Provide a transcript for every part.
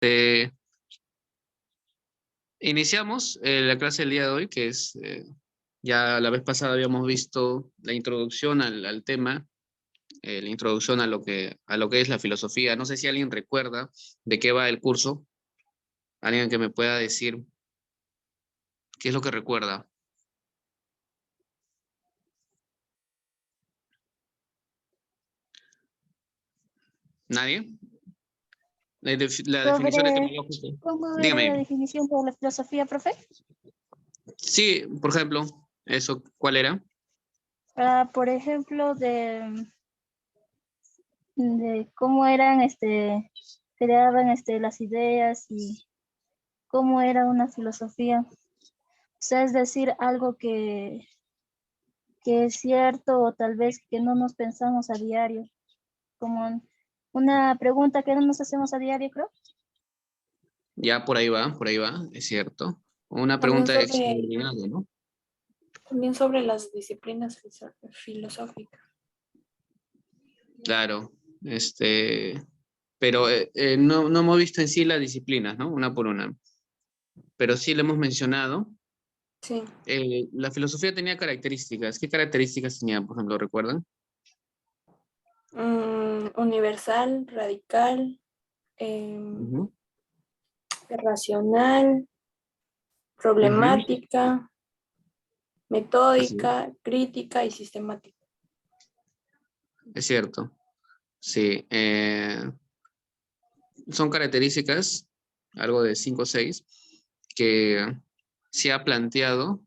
Eh, Iniciamos la clase del día de hoy, que es, ya la vez pasada habíamos visto la introducción al tema, la introducción a lo que es la filosofía. No sé si alguien recuerda de qué va el curso, alguien que me pueda decir qué es lo que recuerda. ¿Nadie? La definición Sobre etimológica. cómo era la Dígame. definición de la filosofía, profe. Sí, por ejemplo, eso, ¿cuál era? Por ejemplo, de cómo eran, creaban las ideas y cómo era una filosofía. O sea, es decir, algo que es cierto o tal vez que no nos pensamos a diario, como una pregunta que no nos hacemos a diario, creo. Ya por ahí va, es cierto. Una También pregunta sobre, extraordinaria, ¿no? también sobre las disciplinas filosóficas. Claro, pero no, no hemos visto en sí las disciplinas, ¿no? Una por una. Pero sí le hemos mencionado. Sí. La filosofía tenía características. ¿Qué características tenía, por ejemplo, recuerdan? Universal, radical, Ujú, racional, ujú, problemática, así metódica, crítica y sistemática. es cierto. Sí. Son características, algo de 5 o 6, que se ha planteado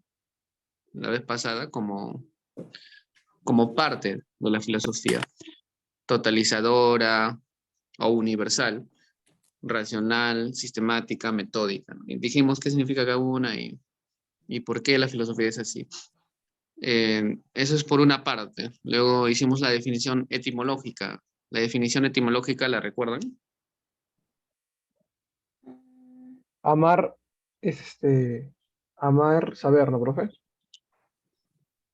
la vez pasada como parte de la filosofía totalizadora o universal, racional, sistemática, metódica, ¿no? Y dijimos qué significa cada una y por qué la filosofía es así. Eso es por una parte. Luego hicimos la definición etimológica. La definición etimológica, ¿la recuerdan? Amar es amar saber, ¿no, profe?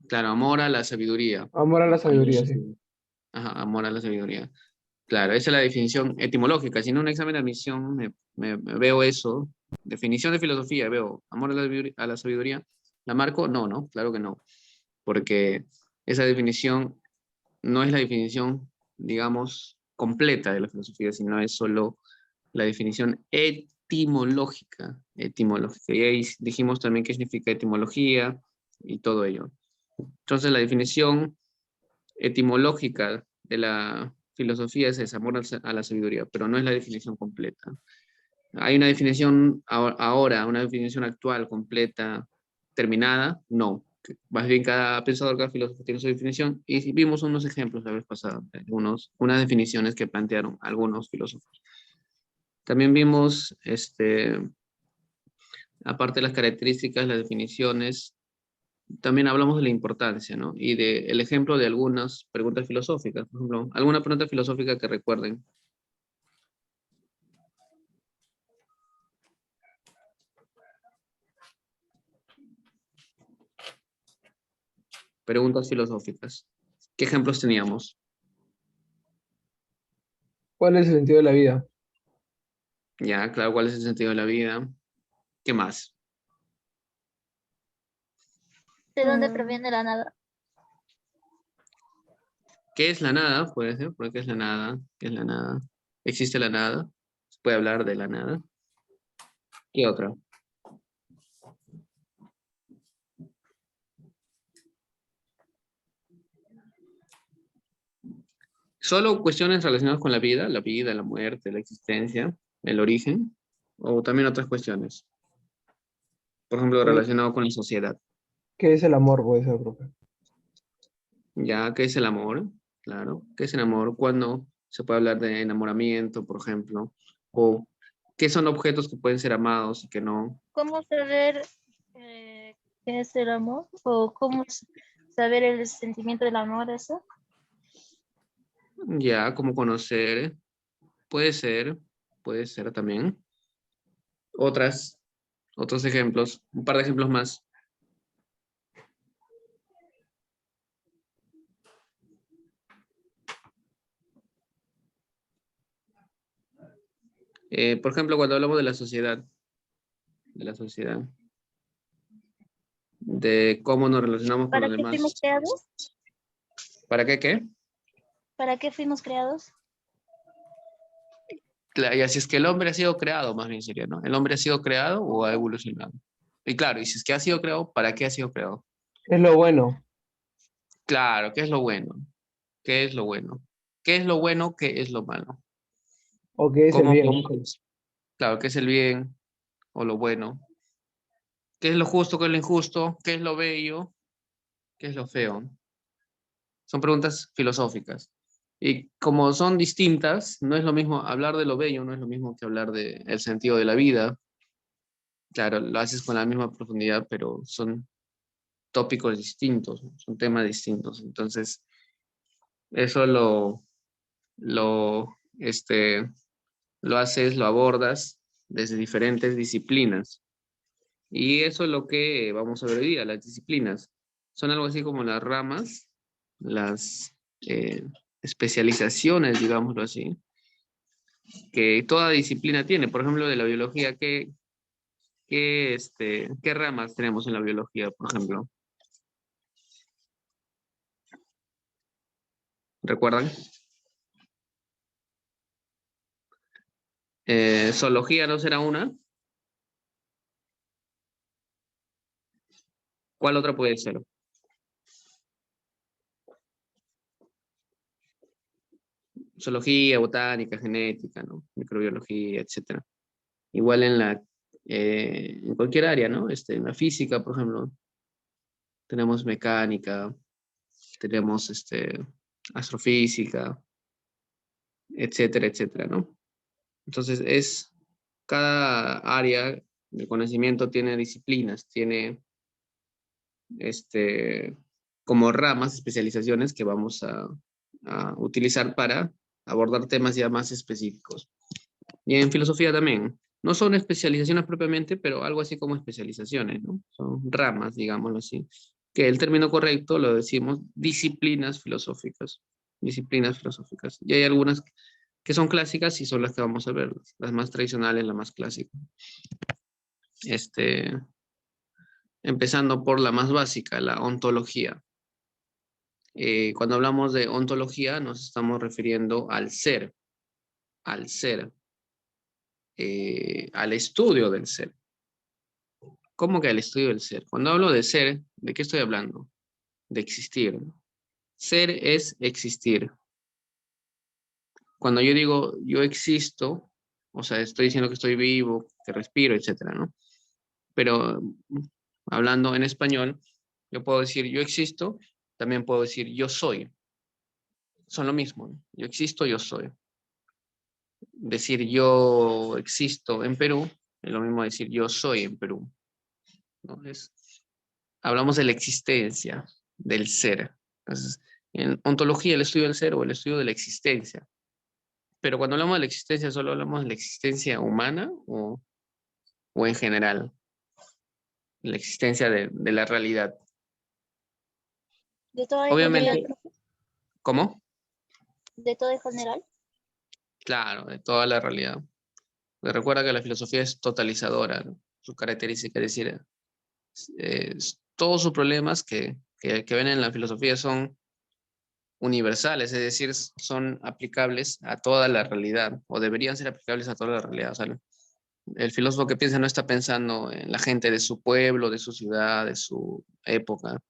Claro, amor a la sabiduría. Amor a la sabiduría, sí. Ajá, amor a la sabiduría. Claro, esa es la definición etimológica. Si en un examen de admisión me veo eso, definición de filosofía, veo amor a la sabiduría, ¿la marco? No, no, claro que no, porque esa definición no es la definición, digamos, completa de la filosofía, sino es solo la definición etimológica, etimológica. Y ahí dijimos también qué significa etimología y todo ello. Entonces, la definición etimológica de la filosofía es esa, amor a la sabiduría, pero no es la definición completa. ¿Hay una definición ahora, una definición actual, completa, terminada? No. Más bien cada pensador, cada filósofo tiene su definición y vimos unos ejemplos la vez pasada, unas definiciones que plantearon algunos filósofos. También vimos, aparte de las características, las definiciones, también hablamos de la importancia, ¿no? Y del ejemplo de algunas preguntas filosóficas. Por ejemplo, alguna pregunta filosófica que recuerden. Preguntas filosóficas. ¿Qué ejemplos teníamos? ¿Cuál es el sentido de la vida? Ya, claro, ¿cuál es el sentido de la vida? ¿Qué más? ¿De dónde Mm, proviene la nada? ¿Qué es la nada? Puede ser, ¿por qué es la nada? ¿Qué es la nada? ¿Existe la nada? ¿Se puede hablar de la nada? ¿Qué otra? ¿Solo cuestiones relacionadas con la vida, la muerte, la existencia, el origen? ¿O también otras cuestiones? Por ejemplo, ¿Qué, relacionado con la sociedad. qué es el amor, puede ser, profe? Ya, ¿qué es el amor? Claro, ¿qué es el amor? ¿Cuándo se puede hablar de enamoramiento, por ejemplo? ¿O qué son objetos que pueden ser amados y que no? ¿Cómo saber qué es el amor? ¿O cómo saber el sentimiento del amor, eso? Ya, ¿cómo conocer? Puede puede ser también. Otras, otros ejemplos, un par de ejemplos más. Por ejemplo, cuando hablamos de la sociedad, de cómo nos relacionamos con ¿Para los qué fuimos demás. creados? ¿Para qué qué? ¿Para qué fuimos creados? Y así es que el hombre ha sido creado, más bien sería, ¿no? ¿El hombre ha sido creado o ha evolucionado? Y claro, y si es que ha sido creado, ¿para qué ha sido creado? Es lo bueno. Claro, ¿qué es lo bueno? ¿Qué es lo bueno? ¿Qué es lo bueno? ¿Qué es lo malo? ¿O qué es el ¿Cómo bien? podemos? Claro, ¿qué es el bien o lo bueno? ¿Qué es lo justo? ¿Qué es lo injusto? ¿Qué es lo bello? ¿Qué es lo feo? Son preguntas filosóficas. Y como son distintas, no es lo mismo hablar de lo bello, no es lo mismo que hablar del sentido de la vida. Claro, lo haces con la misma profundidad, pero son tópicos distintos, ¿no? Son temas distintos. Entonces, eso lo haces, lo abordas desde diferentes disciplinas. Y eso es lo que vamos a ver hoy día, las disciplinas. Son algo así como las ramas, las especializaciones, digámoslo así, que toda disciplina tiene. Por ejemplo, de la biología, ¿qué ramas tenemos en la biología, por ejemplo? ¿Recuerdan? Zoología no será una. ¿Cuál otra puede ser? Zoología, botánica, genética, ¿no? Microbiología, etcétera. Igual en cualquier área, ¿no? En la física, por ejemplo, tenemos mecánica, tenemos astrofísica, etcétera, etcétera, ¿no? Entonces, cada área de conocimiento tiene disciplinas, tiene como ramas, especializaciones que vamos a utilizar para abordar temas ya más específicos. Y en filosofía también. No son especializaciones propiamente, pero algo así como especializaciones, ¿no? Son ramas, digámoslo así. Que el término correcto lo decimos disciplinas filosóficas. Disciplinas filosóficas. Y hay algunas que son clásicas y son las que vamos a ver. Las más tradicionales, las más clásicas. Empezando por la más básica, la ontología. Cuando hablamos de ontología, nos estamos refiriendo al ser, al ser, al estudio del ser. ¿Cómo que al estudio del ser? Cuando hablo de ser, ¿de qué estoy hablando? De existir. Ser es existir. Cuando yo digo yo existo, o sea, estoy diciendo que estoy vivo, que respiro, etcétera, ¿no? Pero hablando en español, yo puedo decir yo existo, también puedo decir yo soy. Son lo mismo, ¿no? Yo existo, yo soy. Decir yo existo en Perú es lo mismo decir yo soy en Perú, ¿no? Hablamos de la existencia, del ser. Entonces, en ontología, el estudio del ser o el estudio de la existencia. Pero cuando hablamos de la existencia, ¿solo hablamos de la existencia humana o en general? La existencia de la realidad. ¿De todo en general, Obviamente, profe? ¿cómo? ¿De todo en general? Claro, de toda la realidad. Recuerda que la filosofía es totalizadora, ¿no? Su característica es decir, todos sus problemas que ven en la filosofía son universales, es decir, son aplicables a toda la realidad, o deberían ser aplicables a toda la realidad. O sea, el filósofo que piensa no está pensando en la gente de su pueblo, de su ciudad, de su época,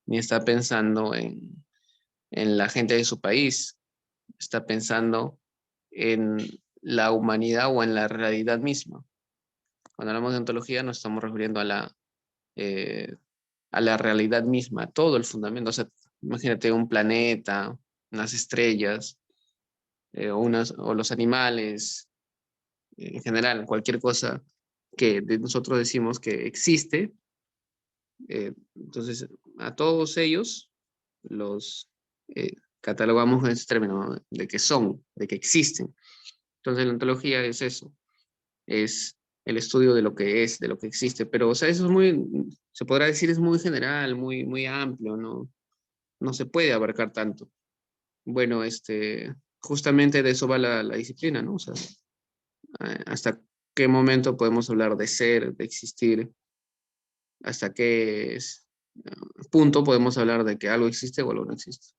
ni está pensando en la gente de su país, está pensando en la humanidad o en la realidad misma. Cuando hablamos de ontología nos estamos refiriendo eh, a la realidad misma, todo el fundamento. O sea, imagínate un planeta, unas estrellas, o los animales, en general, cualquier cosa que nosotros decimos que existe. Entonces, a todos ellos los catalogamos en ese término, ¿no? De que son, de que existen. Entonces, la ontología es eso, es el estudio de lo que es, de lo que existe. Pero, o sea, eso es se podrá decir, es muy general, muy amplio, no se puede abarcar tanto. Bueno, justamente de eso va la disciplina, ¿no? O sea, hasta qué momento podemos hablar de ser, de existir, hasta qué punto podemos hablar de que algo existe o algo no existe.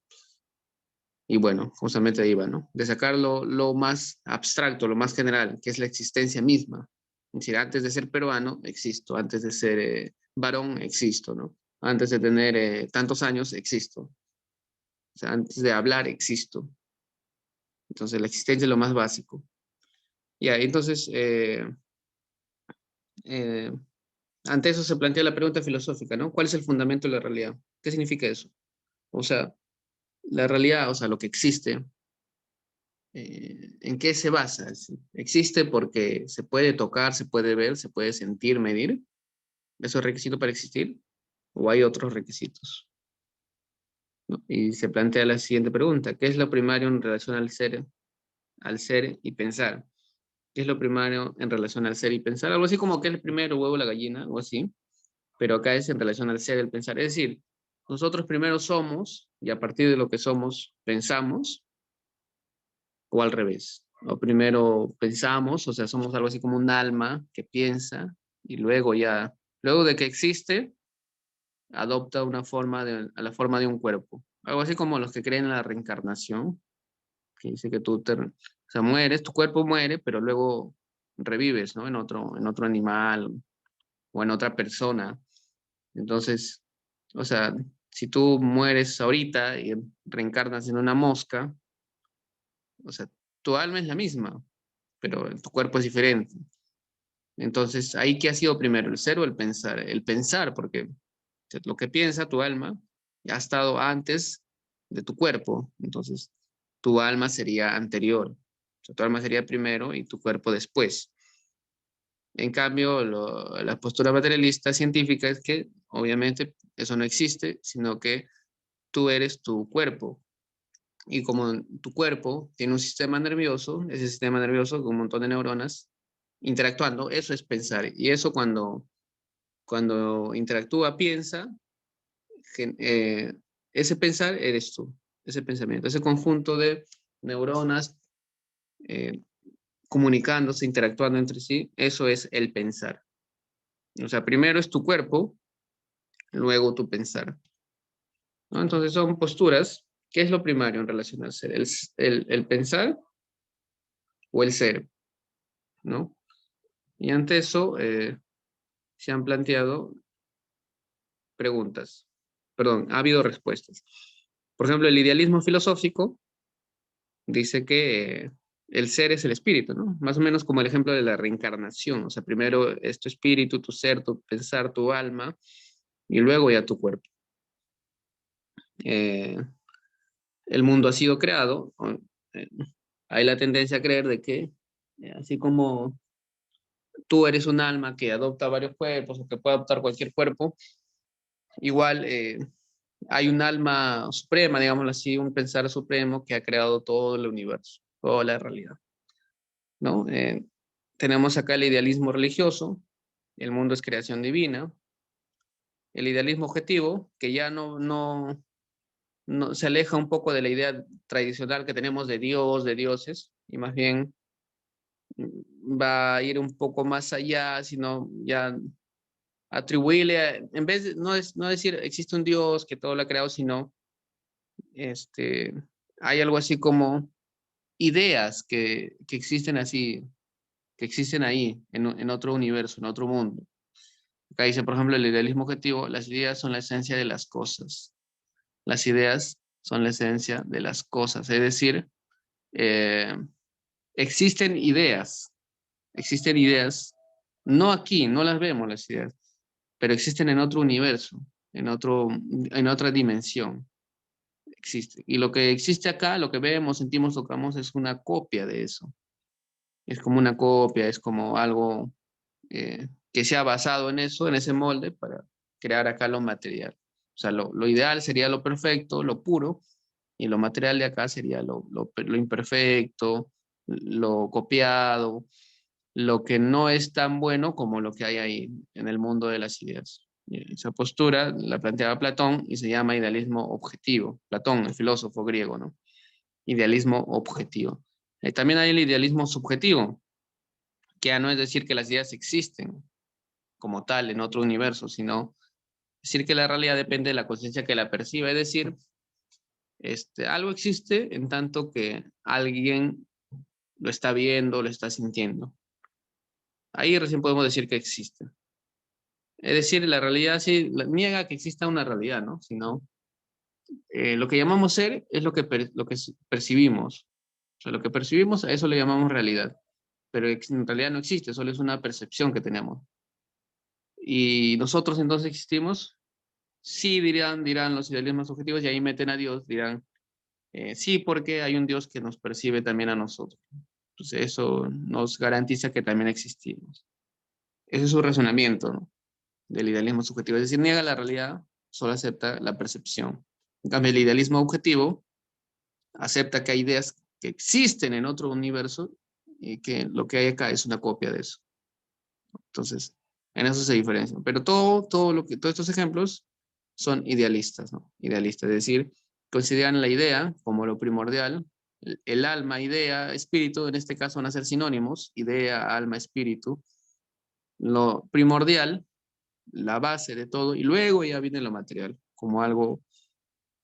Y bueno, justamente ahí va, ¿no? De sacar lo más abstracto, lo más general, que es la existencia misma. Es decir, antes de ser peruano, existo. Antes de ser varón, existo, ¿no? Antes de tener tantos años, existo. O sea, antes de hablar, existo. Entonces, la existencia es lo más básico. Y ahí, entonces, ante eso se plantea la pregunta filosófica, ¿no? ¿Cuál es el fundamento de la realidad? ¿Qué significa eso? O sea, la realidad, o sea, lo que existe, ¿en qué se basa? ¿Existe porque se puede tocar, se puede ver, se puede sentir, medir? ¿Eso es requisito para existir? ¿O hay otros requisitos? ¿No? Y se plantea la siguiente pregunta: ¿qué es lo primario en relación al ser y pensar? ¿Qué es lo primario en relación al ser y pensar? Algo así como ¿qué es el primero, huevo o la gallina? O así. Pero acá es en relación al ser, el pensar. Es decir, nosotros primero somos y a partir de lo que somos pensamos, o al revés. O primero pensamos, o sea, somos algo así como un alma que piensa y luego ya, luego de que existe, adopta una forma a la forma de un cuerpo. Algo así como los que creen en la reencarnación, que dice que o sea, mueres, tu cuerpo muere, pero luego revives, ¿no? En otro animal o en otra persona. Entonces, o sea, si tú mueres ahorita y reencarnas en una mosca, o sea, tu alma es la misma, pero tu cuerpo es diferente. Entonces, ¿ahí qué ha sido primero, el ser o el pensar? El pensar, porque lo que piensa tu alma ya ha estado antes de tu cuerpo. Entonces, tu alma sería anterior. O sea, tu alma sería primero y tu cuerpo después. En cambio, la postura materialista científica es que obviamente eso no existe, sino que tú eres tu cuerpo. Y como tu cuerpo tiene un sistema nervioso, ese sistema nervioso con un montón de neuronas interactuando, eso es pensar. Y eso cuando interactúa, piensa, eh, ese pensar eres tú, ese pensamiento, ese conjunto de neuronas eh, comunicándose, interactuando entre sí, eso es el pensar. O sea, primero es tu cuerpo, luego tu pensar, ¿no? Entonces son posturas. ¿Qué es lo primario en relación al ser? El pensar o el ser, ¿no? Y ante eso se han planteado preguntas. Perdón, ha habido respuestas. Por ejemplo, el idealismo filosófico dice que el ser es el espíritu, ¿no? Más o menos como el ejemplo de la reencarnación. O sea, primero es tu espíritu, tu ser, tu pensar, tu alma, y luego ya tu cuerpo. Eh, el mundo ha sido creado. Eh, hay la tendencia a creer de que, así como tú eres un alma que adopta varios cuerpos o que puede adoptar cualquier cuerpo, igual hay un alma suprema, digámoslo así, un pensar supremo que ha creado todo el universo, toda la realidad, ¿no? Tenemos acá el idealismo religioso, el mundo es creación divina, el idealismo objetivo, que ya no se aleja un poco de la idea tradicional que tenemos de Dios, de dioses, y más bien va a ir un poco más allá, sino ya atribuirle, en vez de no decir existe un Dios que todo lo ha creado, sino este, hay algo así como ideas que existen así, que existen ahí, en otro universo, en otro mundo. Acá dice, por ejemplo, el idealismo objetivo: las ideas son la esencia de las cosas. Las ideas son la esencia de las cosas. Es decir, eh, existen ideas, no aquí, no las vemos las ideas, pero existen en otro universo, en otra dimensión. Existe. Y lo que existe acá, lo que vemos, sentimos, tocamos, es una copia de eso. Es como una copia, es como algo que se ha basado en eso, en ese molde, para crear acá lo material. O sea, lo ideal sería lo perfecto, lo puro, y lo material de acá sería lo imperfecto, lo copiado, lo que no es tan bueno como lo que hay ahí en el mundo de las ideas. Y esa postura la planteaba Platón y se llama idealismo objetivo. Platón, el filósofo griego, ¿no? Idealismo objetivo. También hay el idealismo subjetivo, que ya no es decir que las ideas existen como tal en otro universo, sino decir que la realidad depende de la conciencia que la perciba, es decir, algo existe en tanto que alguien lo está viendo, lo está sintiendo. Ahí recién podemos decir que existe. Es decir, la realidad sí niega que exista una realidad, ¿no? Sino lo que llamamos ser es lo que percibimos. O sea, lo que percibimos, a eso le llamamos realidad. Pero en realidad no existe, solo es una percepción que tenemos. Y nosotros entonces existimos, sí dirán los idealismos objetivos, y ahí meten a Dios, dirán, sí, porque hay un Dios que nos percibe también a nosotros. Entonces eso nos garantiza que también existimos. Ese es su razonamiento, ¿no? Del idealismo subjetivo. Es decir, niega la realidad, solo acepta la percepción. En cambio, el idealismo objetivo acepta que hay ideas que existen en otro universo y que lo que hay acá es una copia de eso. Entonces, en eso se diferencian. Pero todos estos ejemplos son idealistas, ¿no? Idealistas, es decir, consideran la idea como lo primordial. El alma, idea, espíritu, en este caso van a ser sinónimos, idea, alma, espíritu. Lo primordial, la base de todo, y luego ya viene lo material, como algo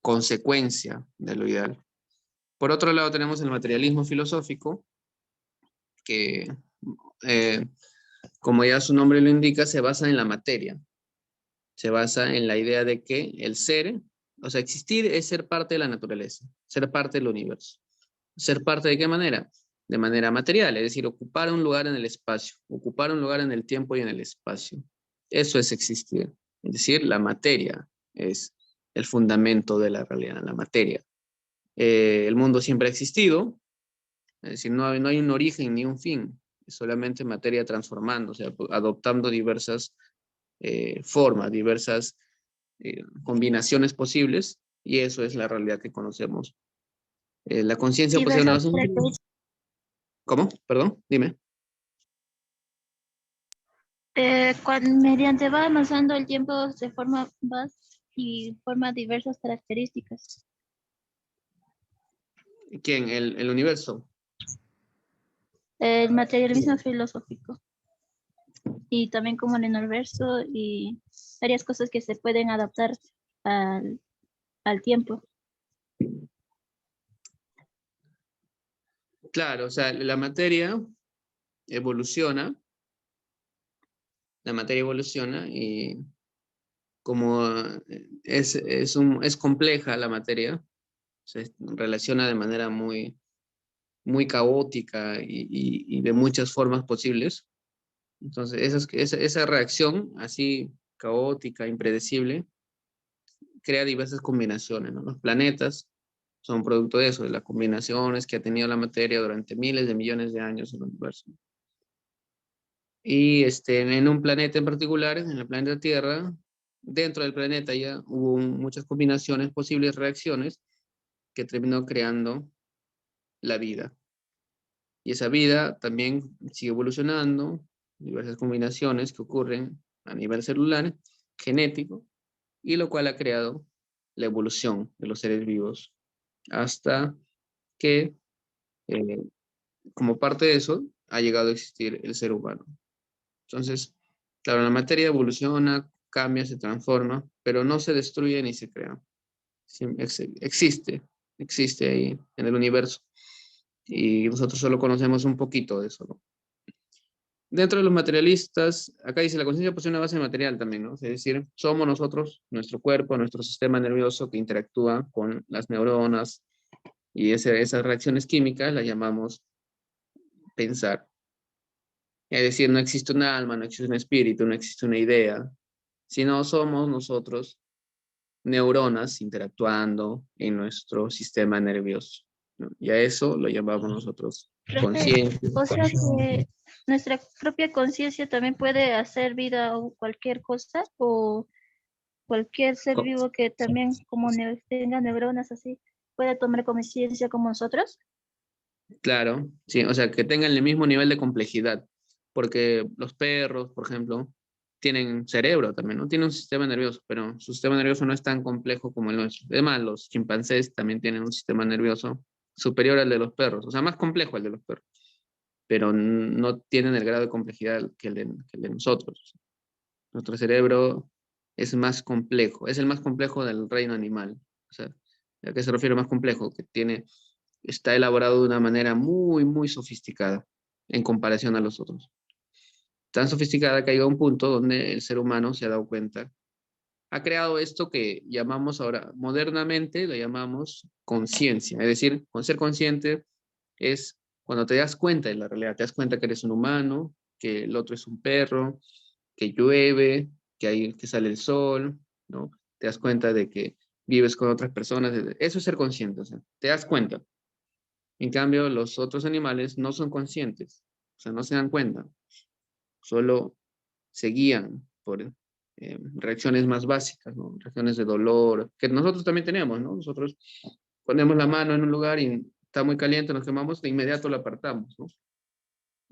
consecuencia de lo ideal. Por otro lado tenemos el materialismo filosófico, que como ya su nombre lo indica, se basa en la materia. Se basa en la idea de que el ser, o sea, existir es ser parte de la naturaleza, ser parte del universo. ¿Ser parte de qué manera? De manera material, es decir, ocupar un lugar en el espacio, ocupar un lugar en el tiempo y en el espacio. Eso es existir. Es decir, la materia es el fundamento de la realidad, la materia. El mundo siempre ha existido, es decir, no hay un origen ni un fin, es solamente materia transformándose, adoptando diversas formas, diversas combinaciones posibles, y eso es la realidad que conocemos. La conciencia posee una base. ¿Cómo? Perdón, dime. Mediante va avanzando el tiempo se forma y forma diversas características. ¿Quién? El universo. El materialismo filosófico y también como en el universo y varias cosas que se pueden adaptar al tiempo. Claro, o sea, la materia evoluciona y como es compleja la materia, se relaciona de manera muy, muy caótica y de muchas formas posibles. Entonces, esa reacción así caótica, impredecible, crea diversas combinaciones, ¿no? Los planetas son producto de eso, de las combinaciones que ha tenido la materia durante miles de millones de años en el universo. Y en un planeta en particular, en el planeta Tierra, dentro del planeta ya hubo muchas combinaciones, posibles reacciones, que terminó creando la vida. Y esa vida también sigue evolucionando, diversas combinaciones que ocurren a nivel celular, genético, y lo cual ha creado la evolución de los seres vivos hasta que, eh, como parte de eso, ha llegado a existir el ser humano. Entonces, claro, la materia evoluciona, cambia, se transforma, pero no se destruye ni se crea. Existe ahí en el universo. Y nosotros solo conocemos un poquito de eso, ¿no? Dentro de los materialistas, acá dice la conciencia posee una base material también, ¿no? Es decir, somos nosotros, nuestro cuerpo, nuestro sistema nervioso que interactúa con las neuronas y esas reacciones químicas las llamamos pensar. Es decir, no existe un alma, no existe un espíritu, no existe una idea, sino somos nosotros neuronas interactuando en nuestro sistema nervioso, ¿no? Y a eso lo llamamos nosotros conciencia. O sea que nuestra propia conciencia también puede hacer vida o cualquier cosa o cualquier ser vivo que también como tenga neuronas así puede tomar conciencia como nosotros. Claro, sí, o sea, que tengan el mismo nivel de complejidad, porque los perros, por ejemplo, tienen cerebro también, ¿no? Tienen un sistema nervioso, pero su sistema nervioso no es tan complejo como el nuestro. Además, los chimpancés también tienen un sistema nervioso superior al de los perros, o sea, más complejo al de los perros. pero no tienen el grado de complejidad que el de nosotros. Nuestro cerebro es más complejo, es el más complejo del reino animal. O sea, ¿a qué se refiere más complejo? Que está elaborado de una manera muy, muy sofisticada en comparación a los otros. Tan sofisticada que ha llegado a un punto donde el ser humano se ha dado cuenta. Ha creado esto que llamamos ahora, modernamente lo llamamos conciencia. Es decir, con ser consciente es cuando te das cuenta de la realidad, te das cuenta que eres un humano, que el otro es un perro, que llueve, que sale el sol, ¿no? Te das cuenta de que vives con otras personas. Eso es ser consciente, o sea, te das cuenta. En cambio, los otros animales no son conscientes, o sea, no se dan cuenta, solo se guían por reacciones más básicas, ¿no? Reacciones de dolor, que nosotros también tenemos, ¿no? Nosotros ponemos la mano en un lugar y está muy caliente, nos quemamos, de inmediato la apartamos, ¿no?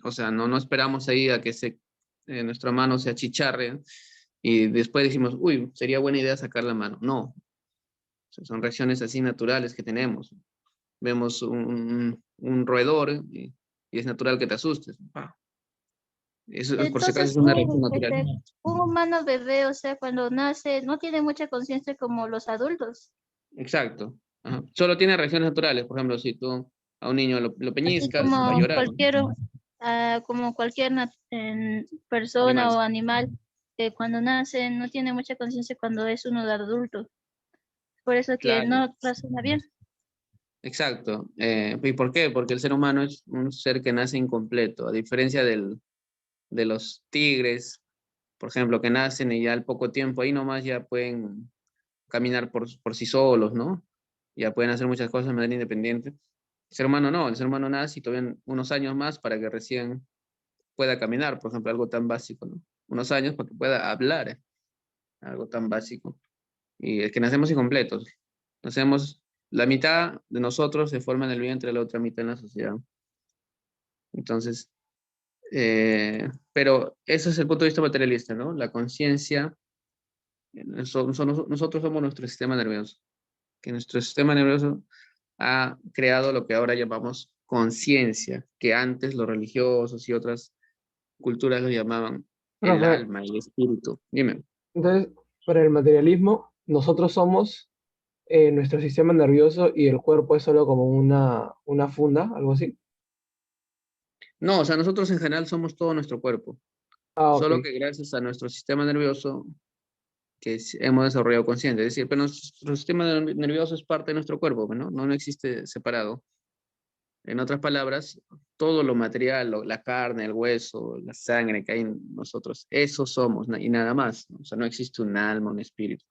O sea, no esperamos ahí a que nuestra mano se achicharre y después decimos, uy, sería buena idea sacar la mano. No, o sea, son reacciones así naturales que tenemos. Vemos un roedor y es natural que te asustes. Eso, por si acaso, Entonces, es una reacción natural. un humano bebé, o sea, cuando nace, no tiene mucha conciencia como los adultos. Exacto. Ajá. Solo tiene reacciones naturales. Por ejemplo, si tú a un niño lo Así peñiscas, va a llorar, ¿no? como cualquier persona Animal. o animal que cuando nace no tiene mucha conciencia cuando es uno de adulto. Por eso que Claro, no razona bien. exacto. ¿Y por qué? Porque el ser humano es un ser que nace incompleto, a diferencia de los tigres, por ejemplo, que nacen y ya al poco tiempo ahí nomás ya pueden caminar por sí solos, ¿no? Ya pueden hacer muchas cosas de manera independiente. El ser humano no, el ser humano nace y todavía unos años más para que recién pueda caminar, por ejemplo, algo tan básico, ¿no? Unos años para que pueda hablar, algo tan básico. Y es que nacemos incompletos. Nacemos, la mitad de nosotros se forma en el vientre, la otra mitad en la sociedad. Entonces, pero ese es el punto de vista materialista, ¿no? La conciencia, nosotros somos nuestro sistema nervioso, que nuestro sistema nervioso ha creado lo que ahora llamamos conciencia, que antes los religiosos y otras culturas lo llamaban el Profe, alma, el espíritu. Dime. entonces, para el materialismo, nosotros somos nuestro sistema nervioso y el cuerpo es solo como una funda, algo así. No, o sea, nosotros en general somos todo nuestro cuerpo, Ah, ok. solo que gracias a nuestro sistema nervioso hemos desarrollado conciencia, es decir, pero nuestro sistema nervioso es parte de nuestro cuerpo, ¿no? No existe separado. En otras palabras, todo lo material, la carne, el hueso, la sangre que hay en nosotros, eso somos y nada más, ¿no? O sea, no existe un alma, un espíritu.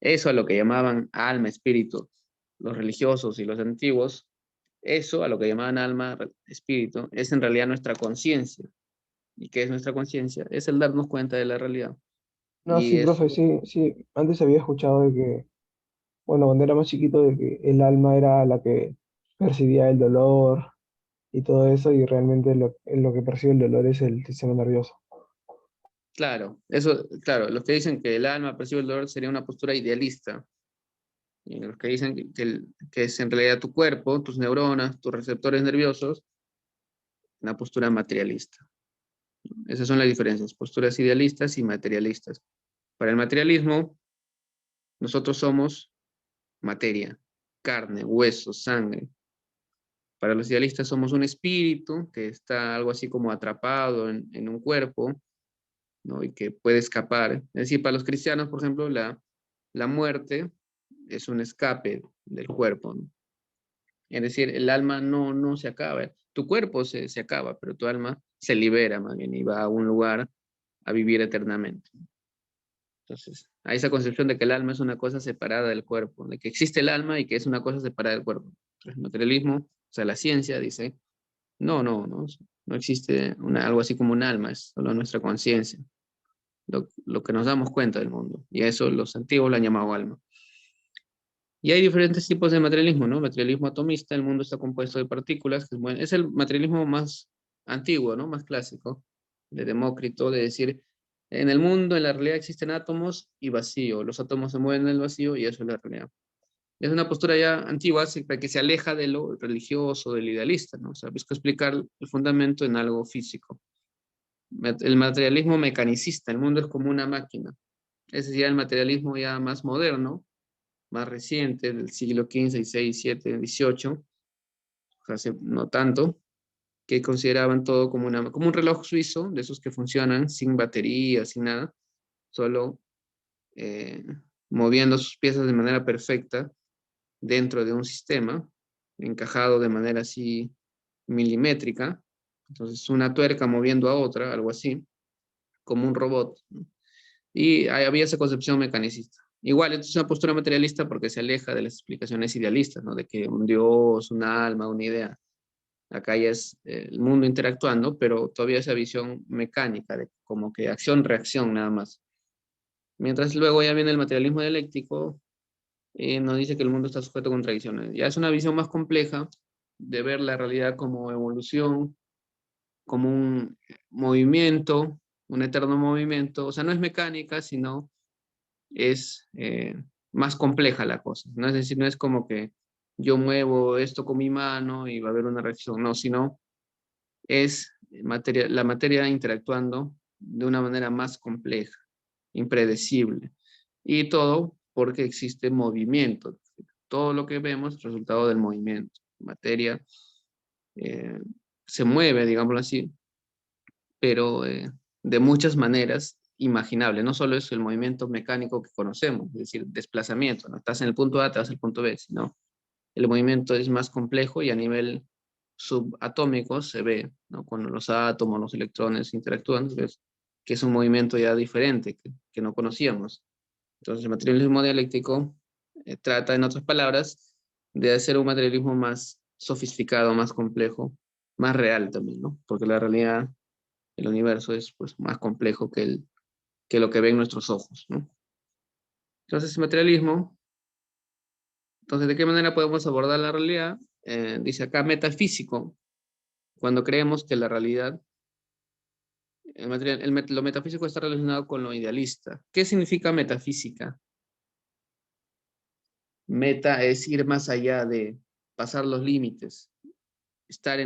Eso a lo que llamaban alma, espíritu, los religiosos y los antiguos, eso a lo que llamaban alma, espíritu, es en realidad nuestra conciencia. ¿Y qué es nuestra conciencia? Es el darnos cuenta de la realidad. No, Y sí, es, profe, sí, sí. Antes había escuchado de que, bueno, cuando era más chiquito, de que el alma era la que percibía el dolor y todo eso, y realmente lo que percibe el dolor es el sistema nervioso. claro, eso, claro, los que dicen que el alma percibe el dolor sería una postura idealista. Y los que dicen que es en realidad tu cuerpo, tus neuronas, tus receptores nerviosos, una postura materialista. Esas son las diferencias, posturas idealistas y materialistas. Para el materialismo, nosotros somos materia, carne, hueso, sangre. Para los idealistas somos un espíritu que está algo así como atrapado en un cuerpo, ¿no? Y que puede escapar. Es decir, para los cristianos, por ejemplo, la muerte es un escape del cuerpo, ¿no? Es decir, el alma no se acaba. Tu cuerpo se acaba, pero tu alma se libera más bien y va a un lugar a vivir eternamente. Entonces, hay esa concepción de que el alma es una cosa separada del cuerpo, de que existe el alma y que es una cosa separada del cuerpo. El materialismo, o sea, la ciencia dice, no existe algo así como un alma, es solo nuestra conciencia, lo que nos damos cuenta del mundo. Y a eso los antiguos lo han llamado alma. Y hay diferentes tipos de materialismo, ¿no? Materialismo atomista, el mundo está compuesto de partículas, que es el materialismo más antiguo, ¿no? Más clásico, de Demócrito, de decir, en el mundo, en la realidad existen átomos y vacío, los átomos se mueven en el vacío y eso es la realidad. Es una postura ya antigua que se aleja de lo religioso, del idealista, ¿no? O sea, busca explicar el fundamento en algo físico. El materialismo mecanicista, el mundo es como una máquina. Ese es ya el materialismo ya más moderno, más reciente, del siglo XV, XVI, XVII, XVIII, hace no tanto, que consideraban todo como un reloj suizo, de esos que funcionan sin batería, sin nada, solo eh, moviendo sus piezas de manera perfecta dentro de un sistema, encajado de manera así milimétrica. Entonces, una tuerca moviendo a otra, algo así, como un robot, ¿no? Y había esa concepción mecanicista. Igual, esto es una postura materialista porque se aleja de las explicaciones idealistas, ¿no? De que un Dios, un alma, una idea. Acá ya es el mundo interactuando, pero todavía esa visión mecánica de como que acción-reacción nada más. Mientras luego ya viene el materialismo dialéctico y nos dice que el mundo está sujeto a contradicciones. Ya es una visión más compleja de ver la realidad como evolución, como un movimiento, un eterno movimiento. O sea, no es mecánica, sino es más compleja la cosa, ¿no? Es decir, no es como que yo muevo esto con mi mano y va a haber una reacción, no, sino es la materia interactuando de una manera más compleja, impredecible. Y todo porque existe movimiento. Todo lo que vemos es resultado del movimiento. Materia eh, se mueve, digámoslo así, pero de muchas maneras imaginables. No solo es el movimiento mecánico que conocemos, es decir, desplazamiento, ¿no? Estás en el punto A, te vas al punto B, sino el movimiento es más complejo y a nivel subatómico se ve, ¿no? Cuando los átomos, los electrones interactúan, ves que es un movimiento ya diferente, que no conocíamos. Entonces, el materialismo dialéctico trata, en otras palabras, de hacer un materialismo más sofisticado, más complejo, más real también, ¿no? Porque la realidad, el universo es pues, más complejo que lo que ven nuestros ojos, ¿no? Entonces, el materialismo, entonces, ¿de qué manera podemos abordar la realidad? Dice acá metafísico, cuando creemos que la realidad, lo metafísico está relacionado con lo idealista. ¿Qué significa metafísica? Meta es ir más allá de pasar los límites, estar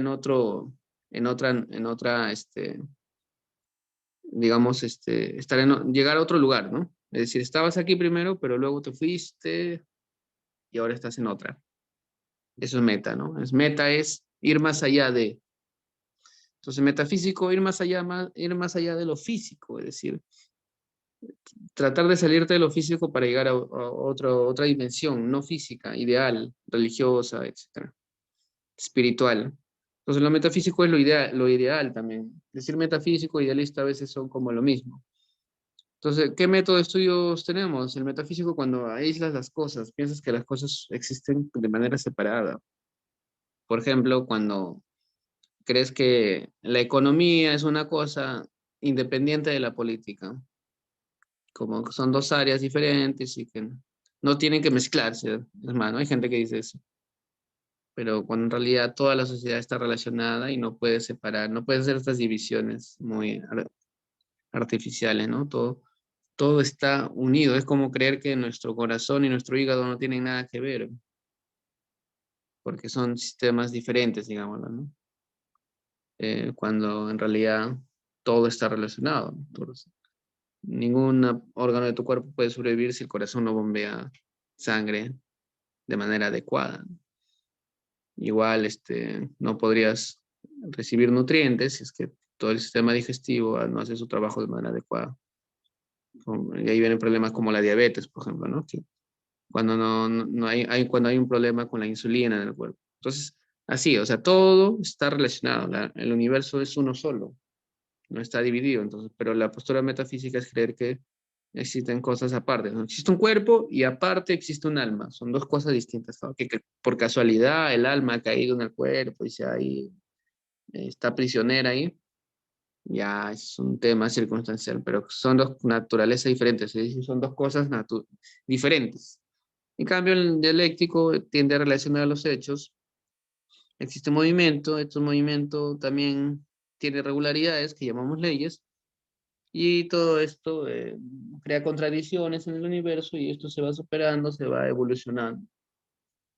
digamos, llegar a otro lugar, ¿no? Es decir, estabas aquí primero, pero luego te fuiste y ahora estás en otra. Eso es meta, ¿no? Meta es ir más allá de. Entonces, metafísico, ir más allá de lo físico, es decir, tratar de salirte de lo físico para llegar a otra dimensión, no física, ideal, religiosa, etcétera, espiritual. Entonces, lo metafísico es lo ideal también. Decir metafísico e idealista a veces son como lo mismo. Entonces, ¿qué método de estudios tenemos? El metafísico, cuando aíslas las cosas, piensas que las cosas existen de manera separada. Por ejemplo, cuando crees que la economía es una cosa independiente de la política, como que son dos áreas diferentes y que no tienen que mezclarse, hermano. Hay gente que dice eso, pero cuando en realidad toda la sociedad está relacionada y no puedes separar, no puedes hacer estas divisiones muy artificiales, ¿no? Todo está unido. Es como creer que nuestro corazón y nuestro hígado no tienen nada que ver, porque son sistemas diferentes, digámoslo, ¿no? Cuando en realidad todo está relacionado. Entonces, ningún órgano de tu cuerpo puede sobrevivir si el corazón no bombea sangre de manera adecuada. Igual, no podrías recibir nutrientes si es que todo el sistema digestivo no hace su trabajo de manera adecuada. Y ahí vienen problemas como la diabetes, por ejemplo, ¿no? Que cuando cuando hay un problema con la insulina en el cuerpo. Entonces, así, o sea, todo está relacionado. El universo es uno solo, no está dividido. Entonces, pero la postura metafísica es creer que existen cosas aparte, ¿no? Existe un cuerpo y aparte existe un alma. Son dos cosas distintas, ¿no? Que por casualidad el alma ha caído en el cuerpo y está prisionera ahí. Ya es un tema circunstancial, pero son dos naturalezas diferentes, es decir, son dos cosas diferentes. En cambio, el dialéctico tiende a relacionar los hechos. Existe movimiento, estos movimientos también tiene regularidades que llamamos leyes, y todo esto crea contradicciones en el universo y esto se va superando, se va evolucionando.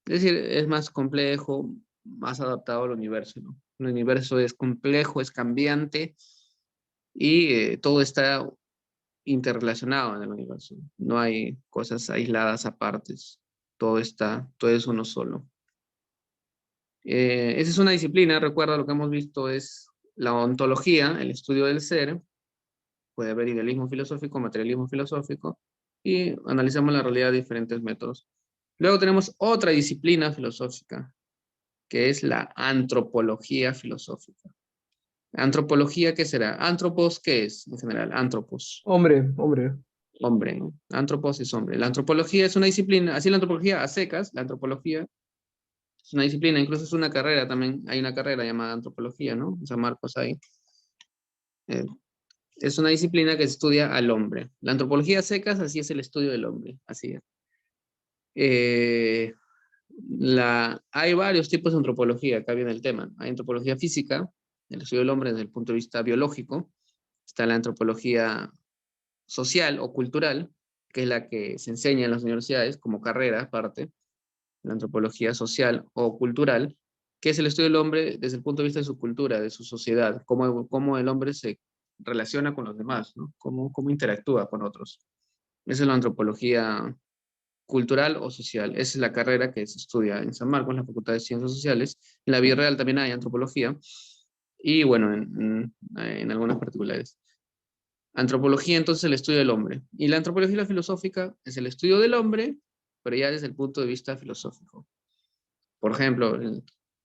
Es decir, es más complejo, más adaptado al universo, ¿no? El universo es complejo, es cambiante y todo está interrelacionado en el universo. No hay cosas aisladas aparte. Todo es uno solo. Esa es una disciplina, recuerda lo que hemos visto es la ontología, el estudio del ser. Puede haber idealismo filosófico, materialismo filosófico, y analizamos la realidad de diferentes métodos. Luego tenemos otra disciplina filosófica, que es la antropología filosófica. ¿Antropología qué será? Antropos, ¿qué es en general? Antropos, Hombre, hombre. hombre, ¿no? Antropos es hombre. La antropología es una disciplina, así la antropología a secas, la antropología es una disciplina, incluso es una carrera también, hay una carrera llamada antropología, ¿no? En San Marcos hay. Eh, es una disciplina que estudia al hombre. La antropología a secas, así es el estudio del hombre, así es. Eh, hay varios tipos de antropología, acá viene el tema. Hay antropología física, el estudio del hombre desde el punto de vista biológico. Está la antropología social o cultural, que es la que se enseña en las universidades como carrera aparte. La antropología social o cultural, que es el estudio del hombre desde el punto de vista de su cultura, de su sociedad, cómo el hombre se relaciona con los demás, ¿no? Cómo interactúa con otros. Esa es la antropología cultural o social. Esa es la carrera que se estudia en San Marcos, en la Facultad de Ciencias Sociales. En la vida real también hay antropología y bueno, en algunas particulares. Antropología entonces el estudio del hombre. Y la antropología filosófica es el estudio del hombre, pero ya desde el punto de vista filosófico. Por ejemplo,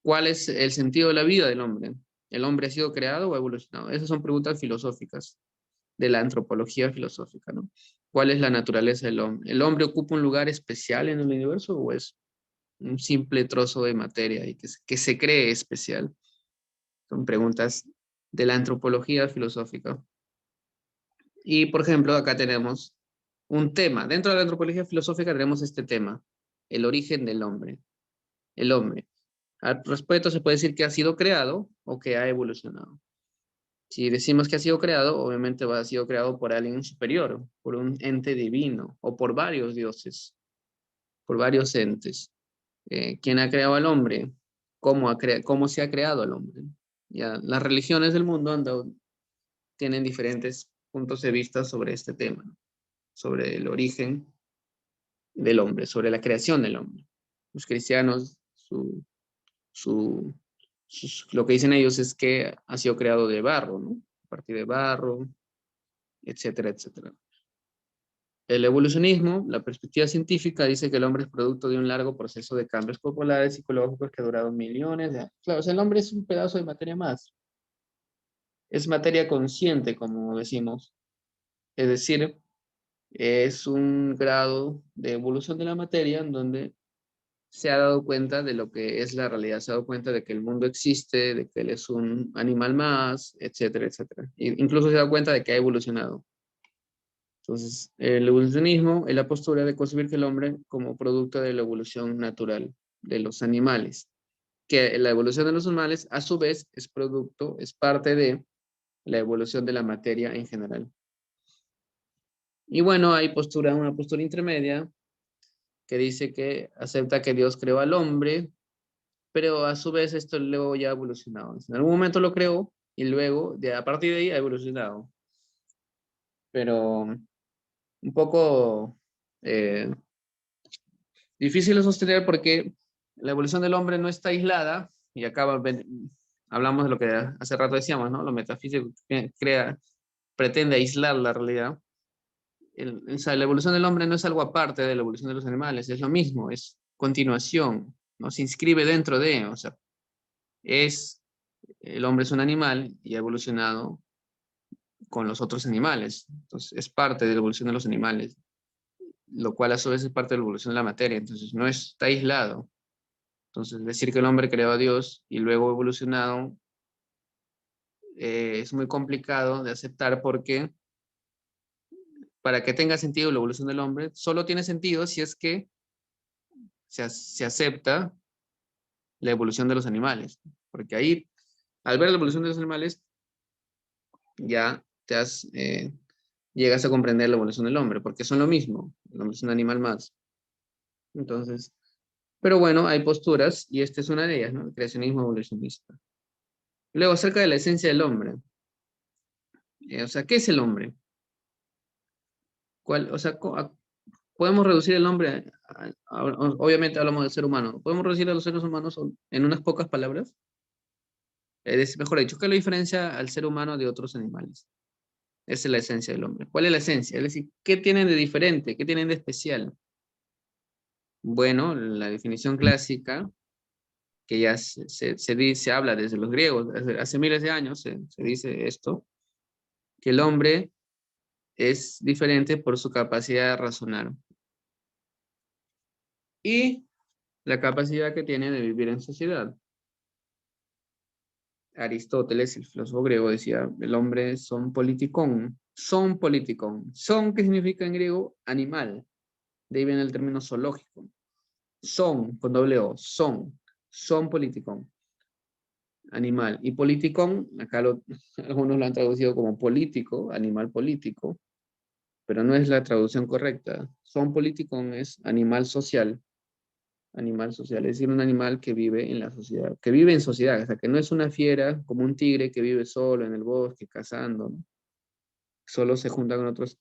¿cuál es el sentido de la vida del hombre? ¿El hombre ha sido creado o ha evolucionado? Esas son preguntas filosóficas de la antropología filosófica, ¿no? ¿Cuál es la naturaleza del hombre? ¿El hombre ocupa un lugar especial en el universo o es un simple trozo de materia y que se cree especial? Son preguntas de la antropología filosófica. Y, por ejemplo, acá tenemos un tema. Dentro de la antropología filosófica tenemos este tema, el origen del hombre. El hombre. Al respecto se puede decir que ha sido creado o que ha evolucionado. Si decimos que ha sido creado, obviamente ha sido creado por alguien superior, por un ente divino o por varios dioses, por varios entes. ¿Quién ha creado al hombre? ¿Cómo se ha creado al hombre? Ya, las religiones del mundo tienen diferentes puntos de vista sobre este tema, ¿no? Sobre el origen del hombre, sobre la creación del hombre. Los cristianos, lo que dicen ellos es que ha sido creado de barro, ¿no? A partir de barro, etcétera, etcétera. El evolucionismo, la perspectiva científica, dice que el hombre es producto de un largo proceso de cambios corporales psicológicos que ha durado millones de años. Claro, o sea, el hombre es un pedazo de materia más. Es materia consciente, como decimos. Es decir, es un grado de evolución de la materia en donde se ha dado cuenta de lo que es la realidad, se ha dado cuenta de que el mundo existe, de que él es un animal más, etcétera, etcétera. Incluso se ha dado cuenta de que ha evolucionado. Entonces, el evolucionismo es la postura de concebir que el hombre como producto de la evolución natural de los animales, que la evolución de los animales a su vez es producto, es parte de la evolución de la materia en general. Y bueno, hay una postura intermedia que dice que acepta que Dios creó al hombre, pero a su vez esto luego ya ha evolucionado. En algún momento lo creó y luego, a partir de ahí, ha evolucionado. Pero un poco difícil de sostener porque la evolución del hombre no está aislada, y acá hablamos de lo que hace rato decíamos, ¿no? Lo metafísico pretende aislar la realidad. O sea, la evolución del hombre no es algo aparte de la evolución de los animales, es lo mismo, es continuación, ¿no? Se inscribe dentro de, o sea, el hombre es un animal y ha evolucionado con los otros animales, entonces es parte de la evolución de los animales, lo cual a su vez es parte de la evolución de la materia, entonces no está aislado. Entonces decir que el hombre creó a Dios y luego evolucionado es muy complicado de aceptar porque para que tenga sentido la evolución del hombre, solo tiene sentido si es que se acepta la evolución de los animales, porque ahí, al ver la evolución de los animales, ya llegas a comprender la evolución del hombre, porque son lo mismo, el hombre es un animal más. Entonces, Pero bueno, hay posturas, y esta es una de ellas, ¿no? El creacionismo evolucionista. Luego, acerca de la esencia del hombre. O sea, ¿qué es el hombre? O sea, podemos reducir el hombre, obviamente hablamos del ser humano, ¿podemos reducir a los seres humanos en unas pocas palabras? Mejor dicho, ¿qué lo diferencia al ser humano de otros animales? Esa es la esencia del hombre. ¿Cuál es la esencia? Es decir, ¿qué tienen de diferente? ¿Qué tienen de especial? Bueno, la definición clásica, que ya se habla desde los griegos, hace miles de años se dice esto, que el hombre es diferente por su capacidad de razonar y la capacidad que tiene de vivir en sociedad. Aristóteles, el filósofo griego, decía, el hombre son politikon. Son, ¿qué significa en griego? Animal. De ahí viene el término zoológico. Son, con doble O, son politikon. Animal. Y politikon, acá algunos lo han traducido como político, animal político, pero no es la traducción correcta. Son politikon es animal social, es decir, un animal que vive en la sociedad, que vive en sociedad, o sea, que no es una fiera como un tigre que vive solo en el bosque cazando, ¿no? Solo se junta con otros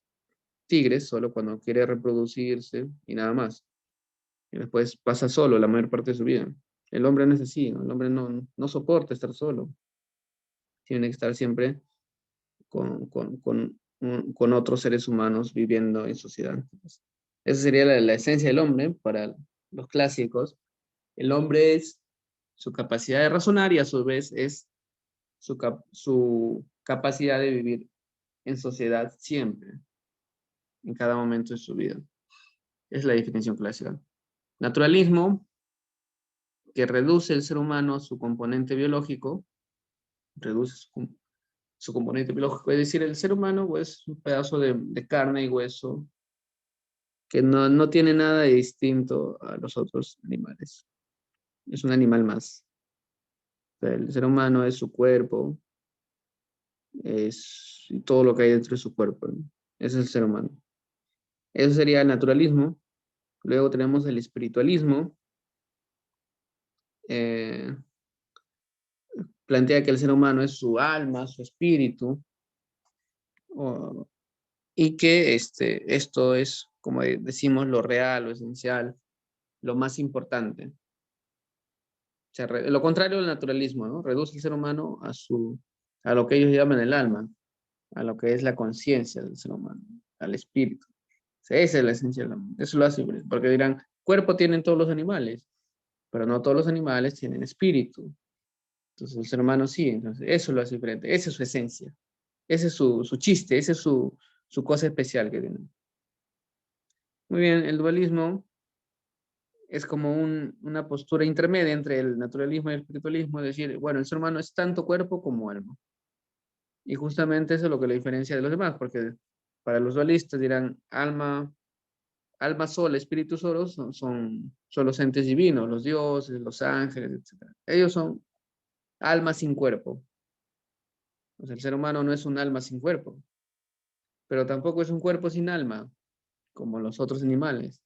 tigres, solo cuando quiere reproducirse y nada más. Y después pasa solo la mayor parte de su vida. El hombre no es así, ¿no? El hombre no soporta estar solo. Tiene que estar siempre con otros seres humanos viviendo en sociedad. Entonces, esa sería la esencia del hombre para los clásicos. El hombre es su capacidad de razonar y a su vez es su capacidad de vivir en sociedad siempre, en cada momento de su vida. Es la definición clásica. Naturalismo, que reduce el ser humano a su componente biológico, reduce su componente biológico, es decir, el ser humano es un pedazo de carne y hueso que no tiene nada de distinto a los otros animales. Es un animal más. O sea, el ser humano es su cuerpo, es todo lo que hay dentro de su cuerpo, ¿no? Ese es el ser humano. Eso sería el naturalismo. Luego tenemos el espiritualismo. Plantea que el ser humano es su alma, su espíritu, y que esto es, como decimos, lo real, lo esencial, lo más importante. O sea, lo contrario del naturalismo, ¿no? Reduce el ser humano a lo que ellos llaman el alma, a lo que es la conciencia del ser humano, al espíritu. O sea, esa es la esencia del hombre. Eso lo hace, porque dirán, cuerpo tienen todos los animales, pero no todos los animales tienen espíritu. Entonces el ser humano sí, entonces eso lo hace diferente, esa es su esencia, ese es su chiste, esa es su cosa especial que tiene. Muy bien, el dualismo es como una postura intermedia entre el naturalismo y el espiritualismo, es decir, bueno, el ser humano es tanto cuerpo como alma. Y justamente eso es lo que lo diferencia de los demás, porque para los dualistas dirán alma sola, espíritu solo son los entes divinos, los dioses, los ángeles, etc. Ellos son alma sin cuerpo. O sea, el ser humano no es un alma sin cuerpo, pero tampoco es un cuerpo sin alma, como los otros animales.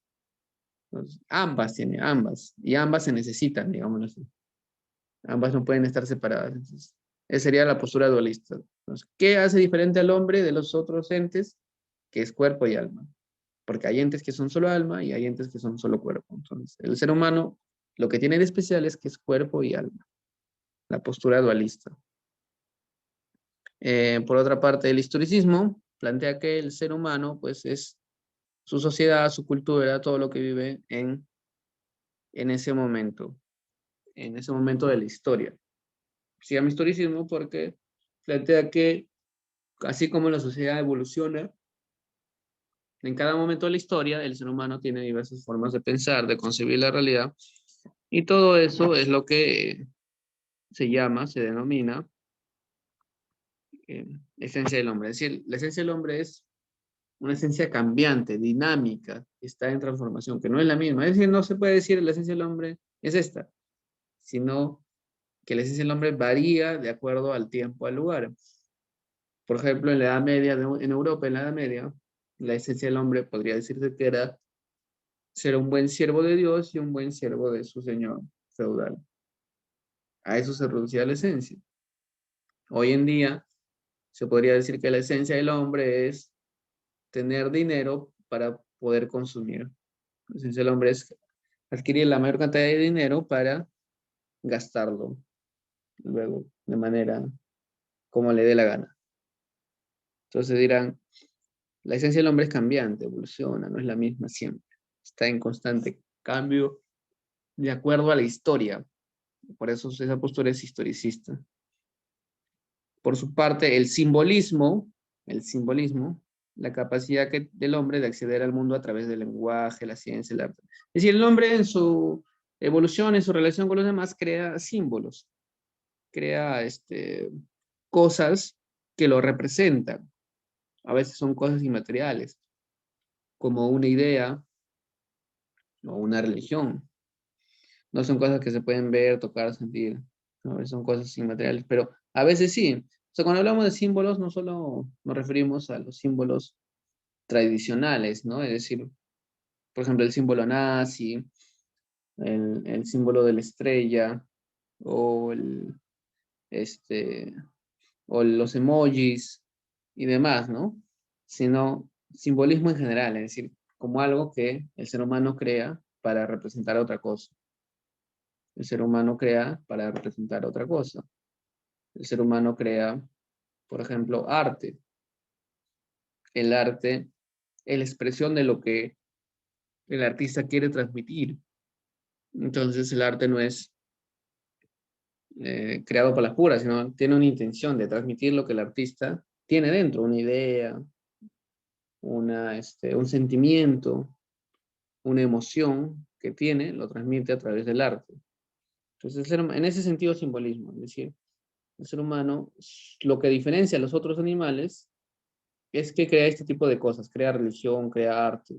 Entonces, ambas, y ambas se necesitan, digámoslo así. Ambas no pueden estar separadas. Entonces, esa sería la postura dualista. Entonces, ¿qué hace diferente al hombre de los otros entes? Que es cuerpo y alma. Porque hay entes que son solo alma y hay entes que son solo cuerpo. Entonces, el ser humano lo que tiene de especial es que es cuerpo y alma. La postura dualista. Por otra parte, el historicismo plantea que el ser humano pues es su sociedad, su cultura, todo lo que vive en ese momento de la historia. Se llama historicismo porque plantea que así como la sociedad evoluciona, en cada momento de la historia el ser humano tiene diversas formas de pensar, de concebir la realidad, y todo eso es lo que se denomina esencia del hombre. Es decir, la esencia del hombre es una esencia cambiante, dinámica, que está en transformación, que no es la misma. Es decir, no se puede decir la esencia del hombre es esta, sino que la esencia del hombre varía de acuerdo al tiempo, al lugar. Por ejemplo, en la Edad Media, en Europa, en la Edad Media, la esencia del hombre podría decirse que era ser un buen siervo de Dios y un buen siervo de su señor feudal. A eso se reducía la esencia. Hoy en día se podría decir que la esencia del hombre es tener dinero para poder consumir. La esencia del hombre es adquirir la mayor cantidad de dinero para gastarlo luego de manera como le dé la gana. Entonces dirán, la esencia del hombre es cambiante, evoluciona, no es la misma siempre. Está en constante cambio de acuerdo a la historia. Por eso esa postura es historicista. Por su parte, el simbolismo, la capacidad del hombre de acceder al mundo a través del lenguaje, la ciencia, el arte. Es decir, el hombre en su evolución, en su relación con los demás, crea símbolos, crea cosas que lo representan. A veces son cosas inmateriales, como una idea o una religión. No son cosas que se pueden ver, tocar, sentir. ¿No? Son cosas inmateriales, pero a veces sí. O sea, cuando hablamos de símbolos, no solo nos referimos a los símbolos tradicionales, ¿no? Es decir, por ejemplo, el símbolo nazi, el símbolo de la estrella, o, o los emojis y demás, ¿no? Sino simbolismo en general, es decir, como algo que el ser humano crea para representar otra cosa. El ser humano crea para representar otra cosa. El ser humano crea, por ejemplo, arte. El arte es la expresión de lo que el artista quiere transmitir. Entonces el arte no es creado por las puras, sino tiene una intención de transmitir lo que el artista tiene dentro, una idea, un sentimiento, una emoción que tiene, lo transmite a través del arte. Entonces, en ese sentido, simbolismo, es decir, el ser humano, lo que diferencia a los otros animales es que crea este tipo de cosas, crea religión, crea arte,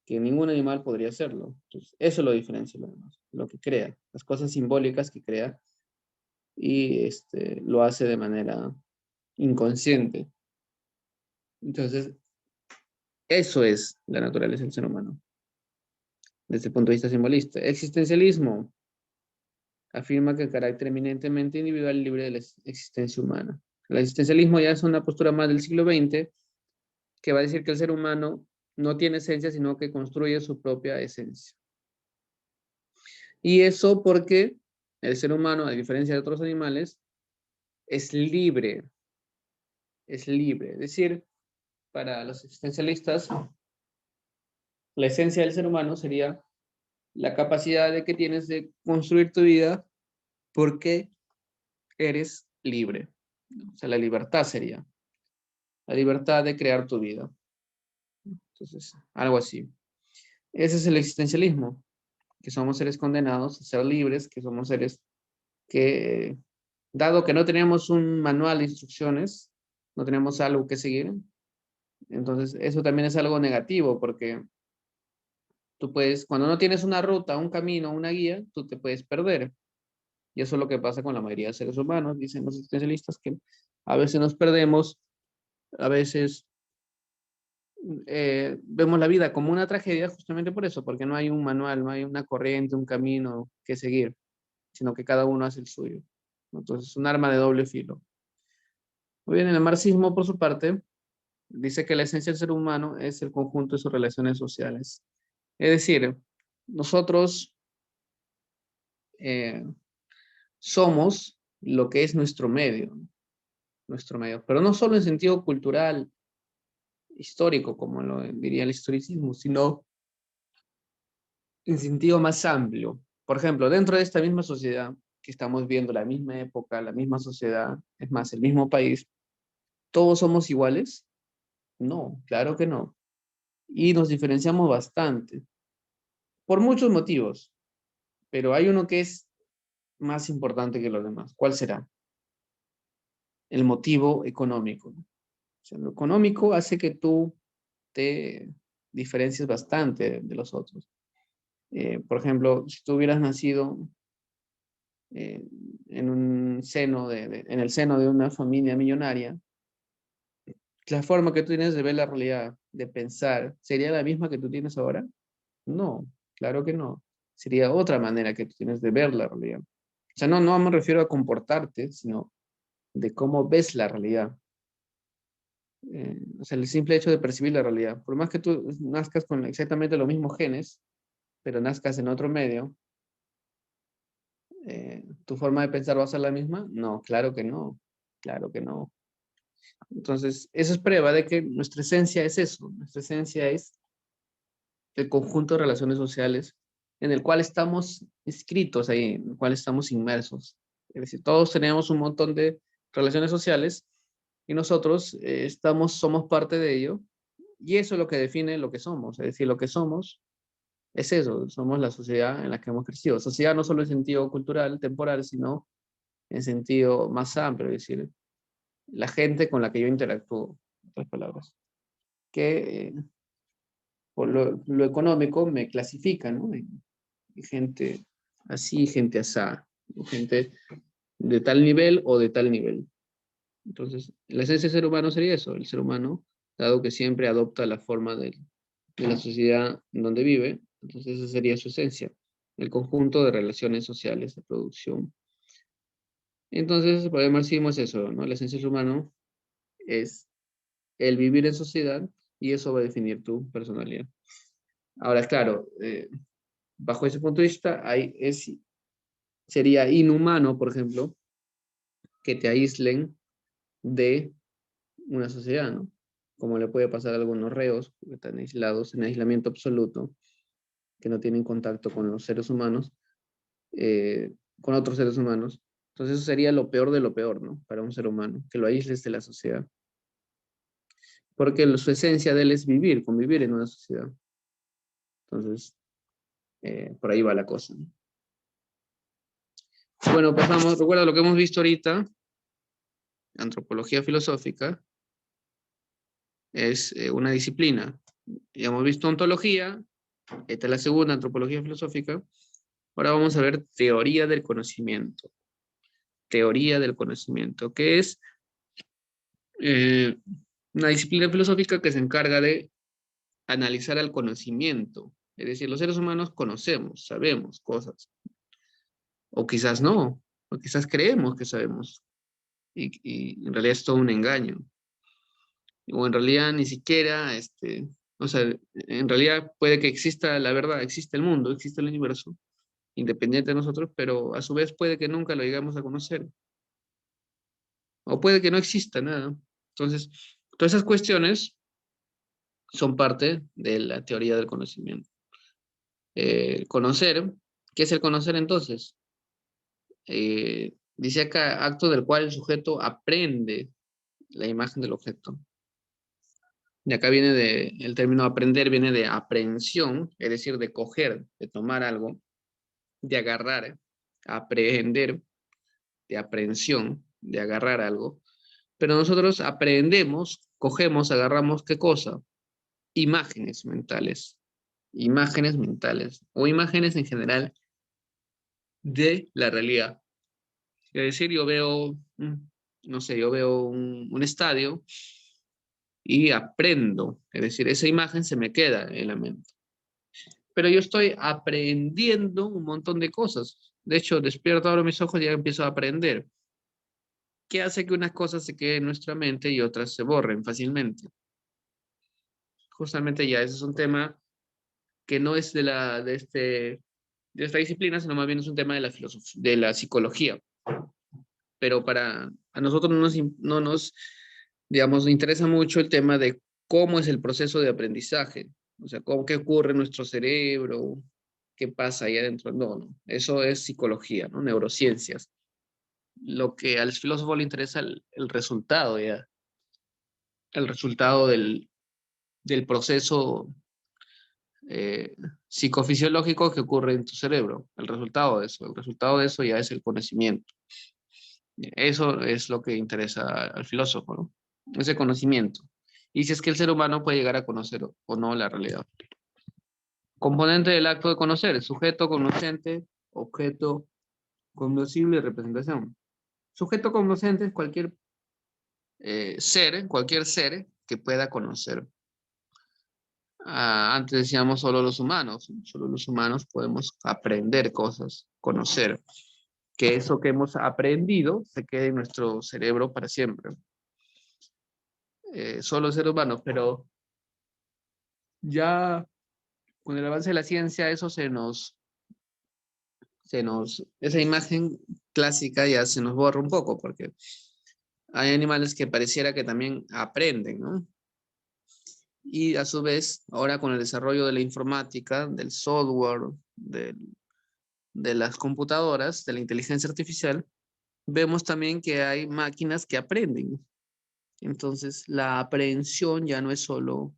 que ningún animal podría hacerlo. Entonces, eso lo diferencia lo demás, lo que crea, las cosas simbólicas que crea y lo hace de manera inconsciente. Entonces, eso es la naturaleza del ser humano, desde el punto de vista simbolista. Existencialismo afirma que el carácter eminentemente individual y libre de la existencia humana. El existencialismo ya es una postura más del siglo XX que va a decir que el ser humano no tiene esencia, sino que construye su propia esencia. Y eso porque el ser humano, a diferencia de otros animales, es libre. Es libre. Es decir, para los existencialistas, la esencia del ser humano sería la capacidad de que tienes de construir tu vida porque eres libre. O sea, la libertad sería. La libertad de crear tu vida. Entonces, algo así. Ese es el existencialismo, que somos seres condenados a ser libres, que somos seres que, dado que no tenemos un manual de instrucciones, no tenemos algo que seguir, entonces eso también es algo negativo, porque tú puedes, cuando no tienes una ruta, un camino, una guía, tú te puedes perder. Y eso es lo que pasa con la mayoría de seres humanos, dicen los existencialistas, que a veces nos perdemos, a veces vemos la vida como una tragedia justamente por eso, porque no hay un manual, no hay una corriente, un camino que seguir, sino que cada uno hace el suyo. Entonces es un arma de doble filo. Muy bien, el marxismo, por su parte, dice que la esencia del ser humano es el conjunto de sus relaciones sociales. Es decir, nosotros eh, somos lo que es nuestro medio, pero no solo en sentido cultural, histórico, como lo diría el historicismo, sino en sentido más amplio. Por ejemplo, dentro de esta misma sociedad que estamos viendo, la misma época, la misma sociedad, es más, el mismo país, ¿todos somos iguales? No, claro que no. Y nos diferenciamos bastante, por muchos motivos, pero hay uno que es más importante que los demás. ¿Cuál será? El motivo económico. O sea, lo económico hace que tú te diferencies bastante de los otros. Por ejemplo, si tú hubieras nacido eh, en el seno de una familia millonaria, la forma que tú tienes de ver la realidad, de pensar, ¿sería la misma que tú tienes ahora? No, claro que no. Sería otra manera que tú tienes de ver la realidad. O sea, no me refiero a comportarte, sino de cómo ves la realidad. O sea, el simple hecho de percibir la realidad. Por más que tú nazcas con exactamente los mismos genes, pero nazcas en otro medio, ¿tu forma de pensar va a ser la misma? No, claro que no. Claro que no. Entonces, eso es prueba de que nuestra esencia es eso. Nuestra esencia es el conjunto de relaciones sociales en el cual estamos inscritos ahí, en el cual estamos inmersos. Es decir, todos tenemos un montón de relaciones sociales y nosotros somos parte de ello, y eso es lo que define lo que somos. Es decir, lo que somos es eso, somos la sociedad en la que hemos crecido. Sociedad no solo en sentido cultural, temporal, sino en sentido más amplio, es decir, la gente con la que yo interactúo, en otras palabras, que por lo económico me clasifica, ¿no? Y gente así, gente asá, gente de tal nivel o de tal nivel. Entonces, la esencia del ser humano sería eso, el ser humano, dado que siempre adopta la forma de la sociedad en donde vive, entonces esa sería su esencia, el conjunto de relaciones sociales de producción. Entonces, para el marxismo es eso, ¿no? La esencia del ser humano es el vivir en sociedad y eso va a definir tu personalidad. Ahora, claro, bajo ese punto de vista, sería inhumano, por ejemplo, que te aíslen de una sociedad, ¿no? Como le puede pasar a algunos reos que están aislados en aislamiento absoluto, que no tienen contacto con los seres humanos, con otros seres humanos. Entonces eso sería lo peor de lo peor, ¿no? Para un ser humano, que lo aísles de la sociedad. Porque su esencia de él es vivir, convivir en una sociedad. Entonces, por ahí va la cosa, ¿no? Bueno, pasamos, recuerda lo que hemos visto ahorita, antropología filosófica, es una disciplina. Ya hemos visto ontología, esta es la segunda, antropología filosófica. Ahora vamos a ver teoría del conocimiento. Teoría del conocimiento, que es una disciplina filosófica que se encarga de analizar el conocimiento. Es decir, los seres humanos conocemos, sabemos cosas. O quizás no, o quizás creemos que sabemos. Y en realidad es todo un engaño. O en realidad ni siquiera, o sea, en realidad puede que exista la verdad, existe el mundo, existe el universo, independiente de nosotros, pero a su vez puede que nunca lo llegamos a conocer. O puede que no exista nada. Entonces, todas esas cuestiones son parte de la teoría del conocimiento. Conocer, ¿qué es el conocer entonces? Dice acá, acto del cual el sujeto aprende la imagen del objeto. De acá el término aprender viene de aprehensión, es decir, de coger, de tomar algo, de agarrar, aprehender, de aprehensión, de agarrar algo. Pero nosotros aprendemos, cogemos, agarramos, ¿qué cosa? Imágenes mentales o imágenes en general de la realidad. Es decir, yo veo, no sé, yo veo un estadio y aprendo, es decir, esa imagen se me queda en la mente. Pero yo estoy aprendiendo un montón de cosas. De hecho, despierto, abro mis ojos y ya empiezo a aprender. ¿Qué hace que unas cosas se queden en nuestra mente y otras se borren fácilmente? Justamente ya, ese es un tema que no es de esta disciplina, sino más bien es un tema de la filosofía, de la psicología. Pero a nosotros no nos, digamos, interesa mucho el tema de cómo es el proceso de aprendizaje. O sea, qué ocurre en nuestro cerebro, qué pasa ahí adentro. No, eso es psicología, ¿no? Neurociencias. Lo que al filósofo le interesa el resultado, ya. El resultado del proceso psicofisiológico que ocurre en tu cerebro. El resultado de eso ya es el conocimiento. Eso es lo que interesa al filósofo, ¿no? Ese conocimiento. Y si es que el ser humano puede llegar a conocer o no la realidad. Componente del acto de conocer, sujeto, conocente, objeto, cognoscible y representación. Sujeto cognoscente es cualquier ser que pueda conocer. Antes decíamos solo los humanos. Solo los humanos podemos aprender cosas, conocer. Que eso que hemos aprendido se quede en nuestro cerebro para siempre. Solo seres humanos, pero ya con el avance de la ciencia eso esa imagen clásica ya se nos borra un poco, porque hay animales que pareciera que también aprenden, ¿no? Y a su vez, ahora con el desarrollo de la informática, del software, de las computadoras, de la inteligencia artificial, vemos también que hay máquinas que aprenden. Entonces, la aprehensión ya no es solo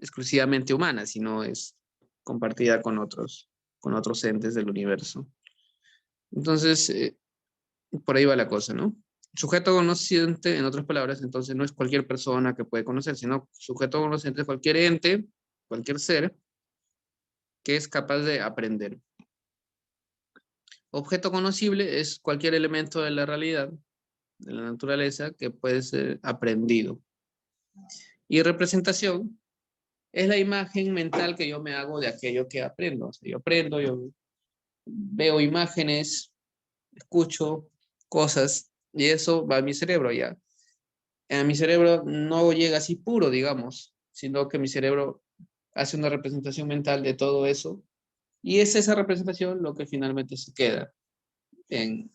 exclusivamente humana, sino es compartida con otros entes del universo. Entonces, por ahí va la cosa, ¿no? Sujeto conociente, en otras palabras, entonces no es cualquier persona que puede conocer, sino sujeto conociente es cualquier ente, cualquier ser que es capaz de aprender. Objeto conocible es cualquier elemento de la realidad, de la naturaleza, que puede ser aprendido. Y representación es la imagen mental que yo me hago de aquello que aprendo. O sea, yo aprendo, yo veo imágenes, escucho cosas y eso va a mi cerebro ya. A mi cerebro no llega así puro, digamos, sino que mi cerebro hace una representación mental de todo eso y es esa representación lo que finalmente se queda en,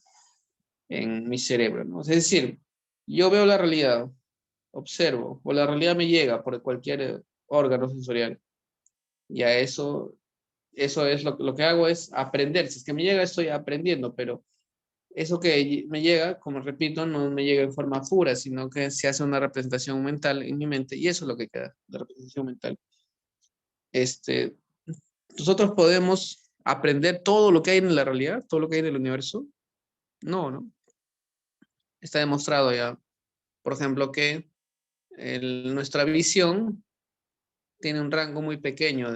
en mi cerebro, ¿no? Es decir, yo veo la realidad, observo, o la realidad me llega por cualquier órgano sensorial y a eso es lo que hago es aprender. Si es que me llega, estoy aprendiendo, pero eso que me llega, como repito, no me llega en forma pura, sino que se hace una representación mental en mi mente y eso es lo que queda, la representación mental. Nosotros podemos aprender todo lo que hay en la realidad, todo lo que hay en el universo. No, ¿no? Está demostrado ya, por ejemplo, que nuestra visión tiene un rango muy pequeño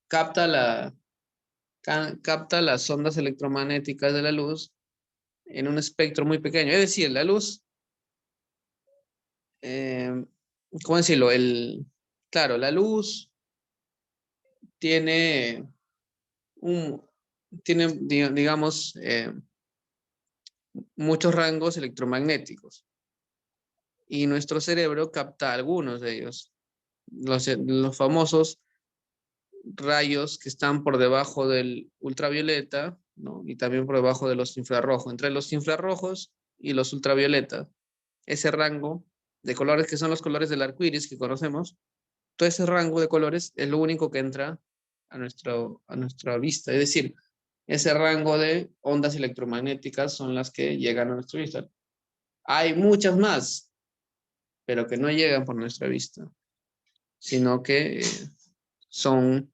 capta las ondas electromagnéticas de la luz en un espectro muy pequeño. Es decir, la luz, ¿cómo decirlo? Claro, la luz tiene digamos, muchos rangos electromagnéticos y nuestro cerebro capta algunos de ellos. Los famosos rayos que están por debajo del ultravioleta, ¿no? Y también por debajo de los infrarrojos. Entre los infrarrojos y los ultravioleta, ese rango de colores que son los colores del arco iris que conocemos, todo ese rango de colores es lo único que entra a nuestra vista. Es decir, ese rango de ondas electromagnéticas son las que llegan a nuestra vista. Hay muchas más, pero que no llegan por nuestra vista, sino que son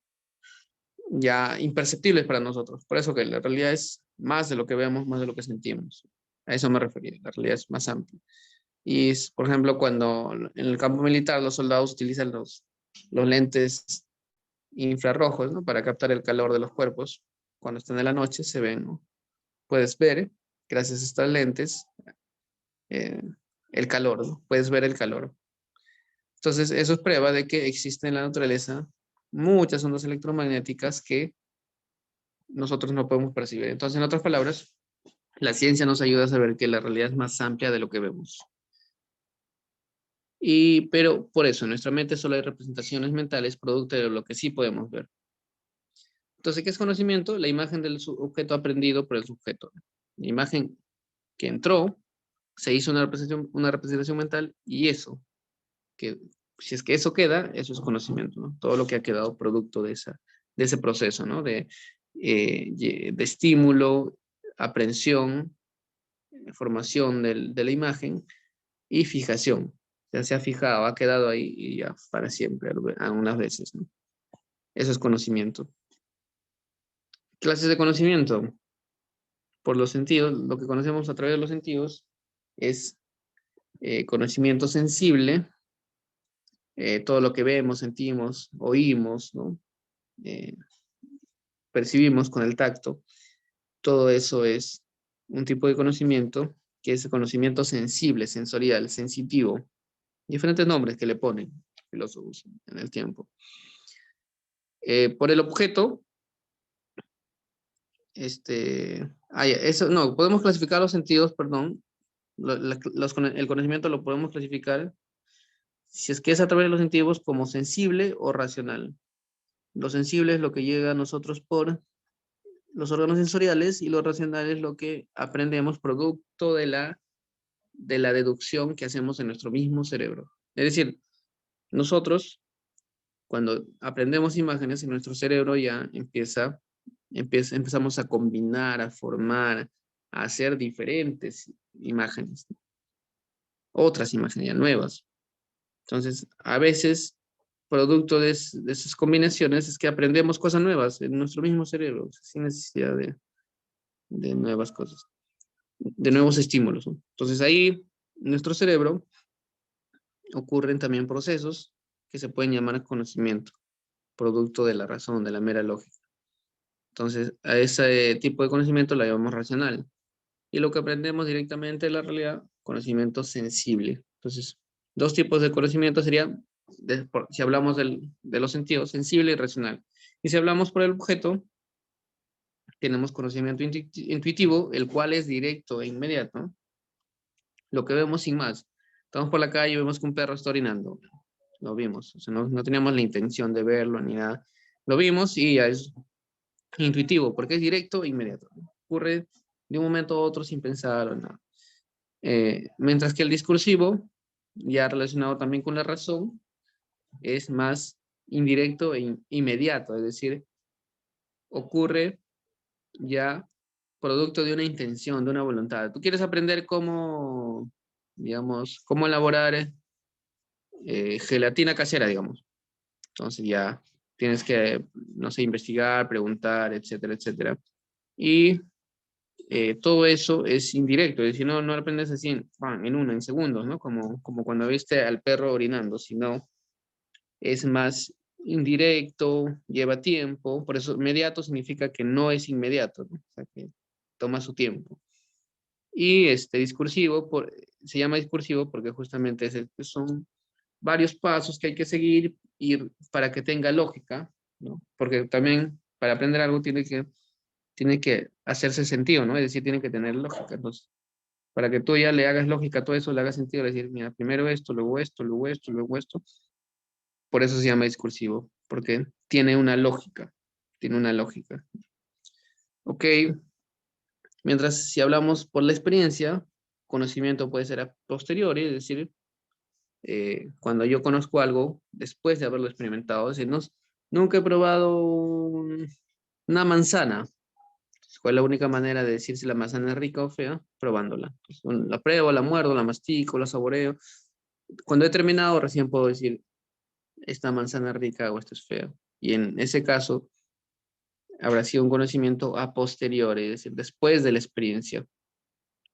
ya imperceptibles para nosotros. Por eso que la realidad es más de lo que vemos, más de lo que sentimos. A eso me refería, la realidad es más amplia. Y es, por ejemplo, cuando en el campo militar los soldados utilizan los lentes infrarrojos, ¿no? Para captar el calor de los cuerpos, cuando están en la noche se ven, ¿no? Puedes ver, gracias a estas lentes, el calor, ¿no? Puedes ver el calor. Entonces, eso es prueba de que existen en la naturaleza muchas ondas electromagnéticas que nosotros no podemos percibir. Entonces, en otras palabras, la ciencia nos ayuda a saber que la realidad es más amplia de lo que vemos. Pero por eso, en nuestra mente solo hay representaciones mentales producto de lo que sí podemos ver. Entonces, ¿qué es conocimiento? La imagen del objeto aprendido por el sujeto. La imagen que entró, se hizo una representación mental y eso, que si es que eso queda, eso es conocimiento, ¿no? Todo lo que ha quedado producto de ese proceso, ¿no? De estímulo, aprehensión, formación de la imagen y fijación. Ya se ha fijado, ha quedado ahí y ya para siempre, algunas veces, ¿no? Eso es conocimiento. Clases de conocimiento. Por los sentidos, lo que conocemos a través de los sentidos es conocimiento sensible, todo lo que vemos, sentimos, oímos, ¿no? Percibimos con el tacto, todo eso es un tipo de conocimiento que es el conocimiento sensible, sensorial, sensitivo. Diferentes nombres que le ponen filósofos en el tiempo. Por el objeto, no, podemos clasificar los sentidos, perdón, el conocimiento lo podemos clasificar, si es que es a través de los sentidos, como sensible o racional. Lo sensible es lo que llega a nosotros por los órganos sensoriales y lo racional es lo que aprendemos producto de la deducción que hacemos en nuestro mismo cerebro. Es decir, nosotros, cuando aprendemos imágenes en nuestro cerebro ya empezamos a combinar, a formar, a hacer diferentes imágenes, otras imágenes ya nuevas. Entonces, a veces, producto de esas combinaciones, es que aprendemos cosas nuevas en nuestro mismo cerebro, sin necesidad de nuevas cosas, de nuevos estímulos, ¿no? Entonces, ahí, en nuestro cerebro, ocurren también procesos que se pueden llamar conocimiento, producto de la razón, de la mera lógica. Entonces, a ese tipo de conocimiento lo llamamos racional. Y lo que aprendemos directamente de la realidad, conocimiento sensible. Entonces, dos tipos de conocimiento serían, si hablamos de los sentidos, sensible y racional. Y si hablamos por el objeto, tenemos conocimiento intuitivo, el cual es directo e inmediato. Lo que vemos sin más. Estamos por la calle y vemos que un perro está orinando. Lo vimos. O sea, no teníamos la intención de verlo ni nada. Lo vimos y ya es intuitivo, porque es directo e inmediato. Ocurre de un momento a otro sin pensar o nada. Mientras que el discursivo, ya relacionado también con la razón, es más indirecto e inmediato, es decir, ocurre ya producto de una intención, de una voluntad. Tú quieres aprender cómo, digamos, cómo elaborar gelatina casera, digamos. Entonces ya tienes que, no sé, investigar, preguntar, etcétera, etcétera. Y todo eso es indirecto, es decir, no lo aprendes así en segundos, ¿no? Como cuando viste al perro orinando, sino es más indirecto, lleva tiempo, por eso inmediato significa que no es inmediato, ¿no? O sea, que toma su tiempo. Y discursivo, se llama discursivo porque justamente son varios pasos que hay que seguir para que tenga lógica, ¿no? Porque también para aprender algo tiene que hacerse sentido, ¿no? Es decir, tiene que tener lógica. Entonces, para que tú ya le hagas lógica a todo eso, le hagas sentido, decir, mira, primero esto, luego esto, luego esto, luego esto. Por eso se llama discursivo, porque tiene una lógica. Tiene una lógica. Ok. Mientras si hablamos por la experiencia, conocimiento puede ser a posteriori, es decir, cuando yo conozco algo después de haberlo experimentado. Es decir, nunca he probado una manzana. ¿Cuál es la única manera de decir si la manzana es rica o fea? Probándola. Pues, la pruebo, la muerdo, la mastico, la saboreo. Cuando he terminado, recién puedo decir, esta manzana es rica o esta es fea. Y en ese caso, habrá sido un conocimiento a posteriori, es decir, después de la experiencia.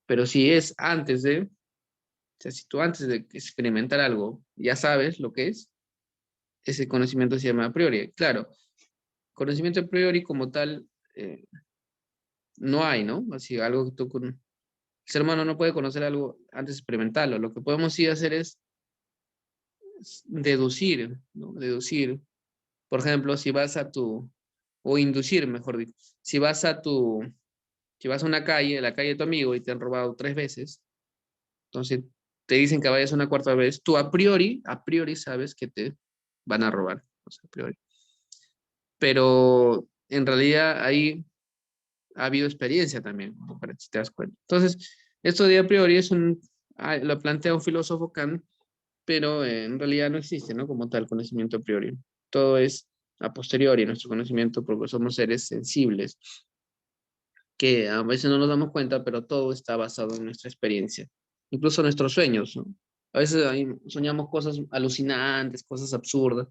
Pero si es antes de, o sea, si tú antes de experimentar algo ya sabes lo que es, ese conocimiento se llama a priori. Claro, conocimiento a priori como tal no hay, ¿no? Así, algo que el ser humano no puede conocer algo antes de experimentarlo. Lo que podemos sí hacer es deducir, ¿no? Deducir. Por ejemplo, si vas o inducir, mejor dicho, si vas a una calle, la calle de tu amigo y te han robado 3 veces, entonces te dicen que vayas una cuarta vez, tú a priori sabes que te van a robar, o sea, a priori. Pero en realidad ahí ha habido experiencia también, para que te das cuenta. Entonces, esto de a priori lo plantea un filósofo Kant, pero en realidad no existe, ¿no? Como tal conocimiento a priori. Todo es a posteriori, nuestro conocimiento, porque somos seres sensibles, que a veces no nos damos cuenta, pero todo está basado en nuestra experiencia. Incluso nuestros sueños, ¿no? A veces soñamos cosas alucinantes, cosas absurdas,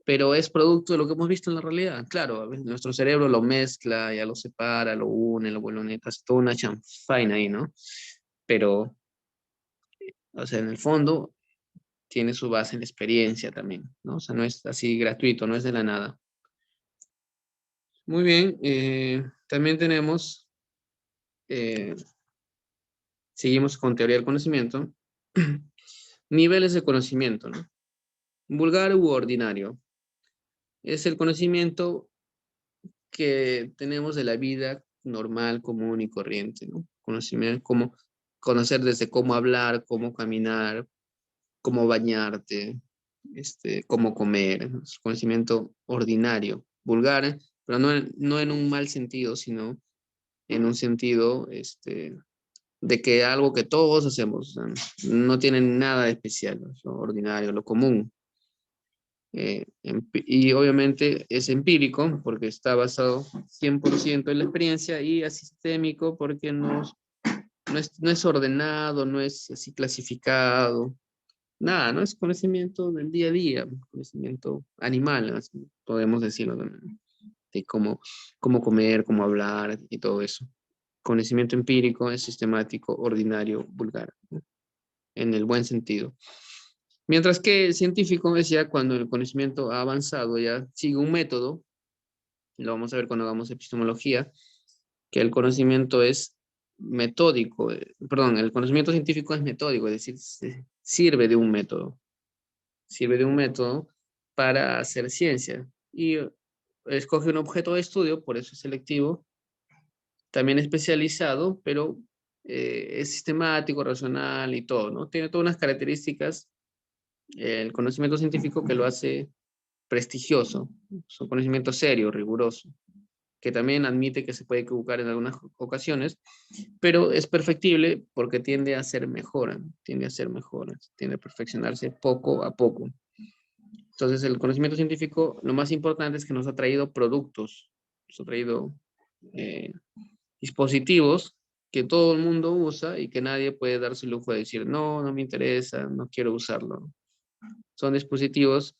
pero es producto de lo que hemos visto en la realidad. Claro, a veces nuestro cerebro lo mezcla, ya lo separa, lo une, lo vuelve a hace toda una chanfaina ahí, ¿no? Pero, o sea, en el fondo tiene su base en la experiencia también, ¿no? O sea, no es así gratuito, no es de la nada. Muy bien, también seguimos con teoría del conocimiento. Niveles de conocimiento, ¿no? Vulgar u ordinario. Es el conocimiento que tenemos de la vida normal, común y corriente, ¿no? Conocimiento, como conocer desde cómo hablar, cómo caminar, cómo bañarte, cómo comer, ¿no? Es conocimiento ordinario, vulgar, pero no en un mal sentido, sino en un sentido, de que algo que todos hacemos, o sea, no tiene nada de especial, ¿no? Es lo ordinario, lo común. Y obviamente es empírico porque está basado 100% en la experiencia y asistémico porque no es ordenado, no es así clasificado, nada, no es conocimiento del día a día, conocimiento animal, así podemos decirlo también, de cómo comer, cómo hablar y todo eso. Conocimiento empírico es sistemático, ordinario, vulgar, ¿no? En el buen sentido. Mientras que el científico es ya cuando el conocimiento ha avanzado, ya sigue un método, lo vamos a ver cuando hagamos epistemología, que el conocimiento es metódico, perdón, el conocimiento científico es metódico, es decir, sirve de un método para hacer ciencia y escoge un objeto de estudio, por eso es selectivo, también especializado, pero es sistemático, racional y todo, ¿no? Tiene todas unas características el conocimiento científico que lo hace prestigioso, es un conocimiento serio, riguroso, que también admite que se puede equivocar en algunas ocasiones, pero es perfectible porque tiende a ser mejora, tiende a perfeccionarse poco a poco. Entonces, el conocimiento científico, lo más importante es que nos ha traído productos, nos ha traído dispositivos que todo el mundo usa y que nadie puede darse el lujo de decir, no, no me interesa, no quiero usarlo. Son dispositivos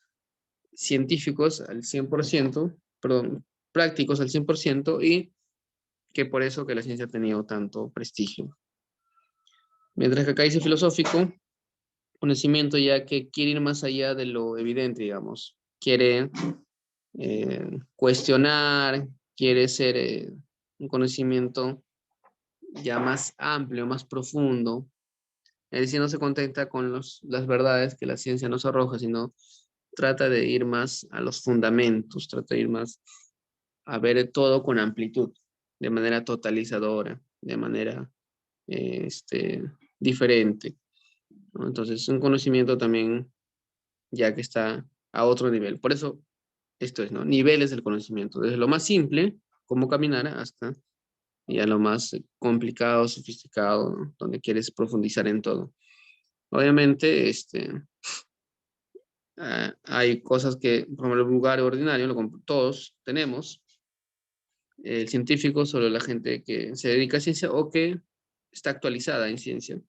científicos al 100%, perdón, prácticos al 100% y que por eso que la ciencia ha tenido tanto prestigio. Mientras que acá dice filosófico, conocimiento ya que quiere ir más allá de lo evidente, digamos. Quiere cuestionar, quiere ser un conocimiento ya más amplio, más profundo. Es decir, no se contenta con las verdades que la ciencia nos arroja, sino trata de ir más a los fundamentos, trata de ir más a ver todo con amplitud, de manera totalizadora, de manera diferente, ¿no? Entonces, es un conocimiento también ya que está a otro nivel. Por eso, esto es, ¿no? Niveles del conocimiento, desde lo más simple, cómo caminar, hasta ya lo más complicado, sofisticado, ¿no? Donde quieres profundizar en todo. Obviamente, hay cosas que, como el lugar ordinario, todos tenemos. El científico, solo la gente que se dedica a ciencia o que está actualizada en ciencia.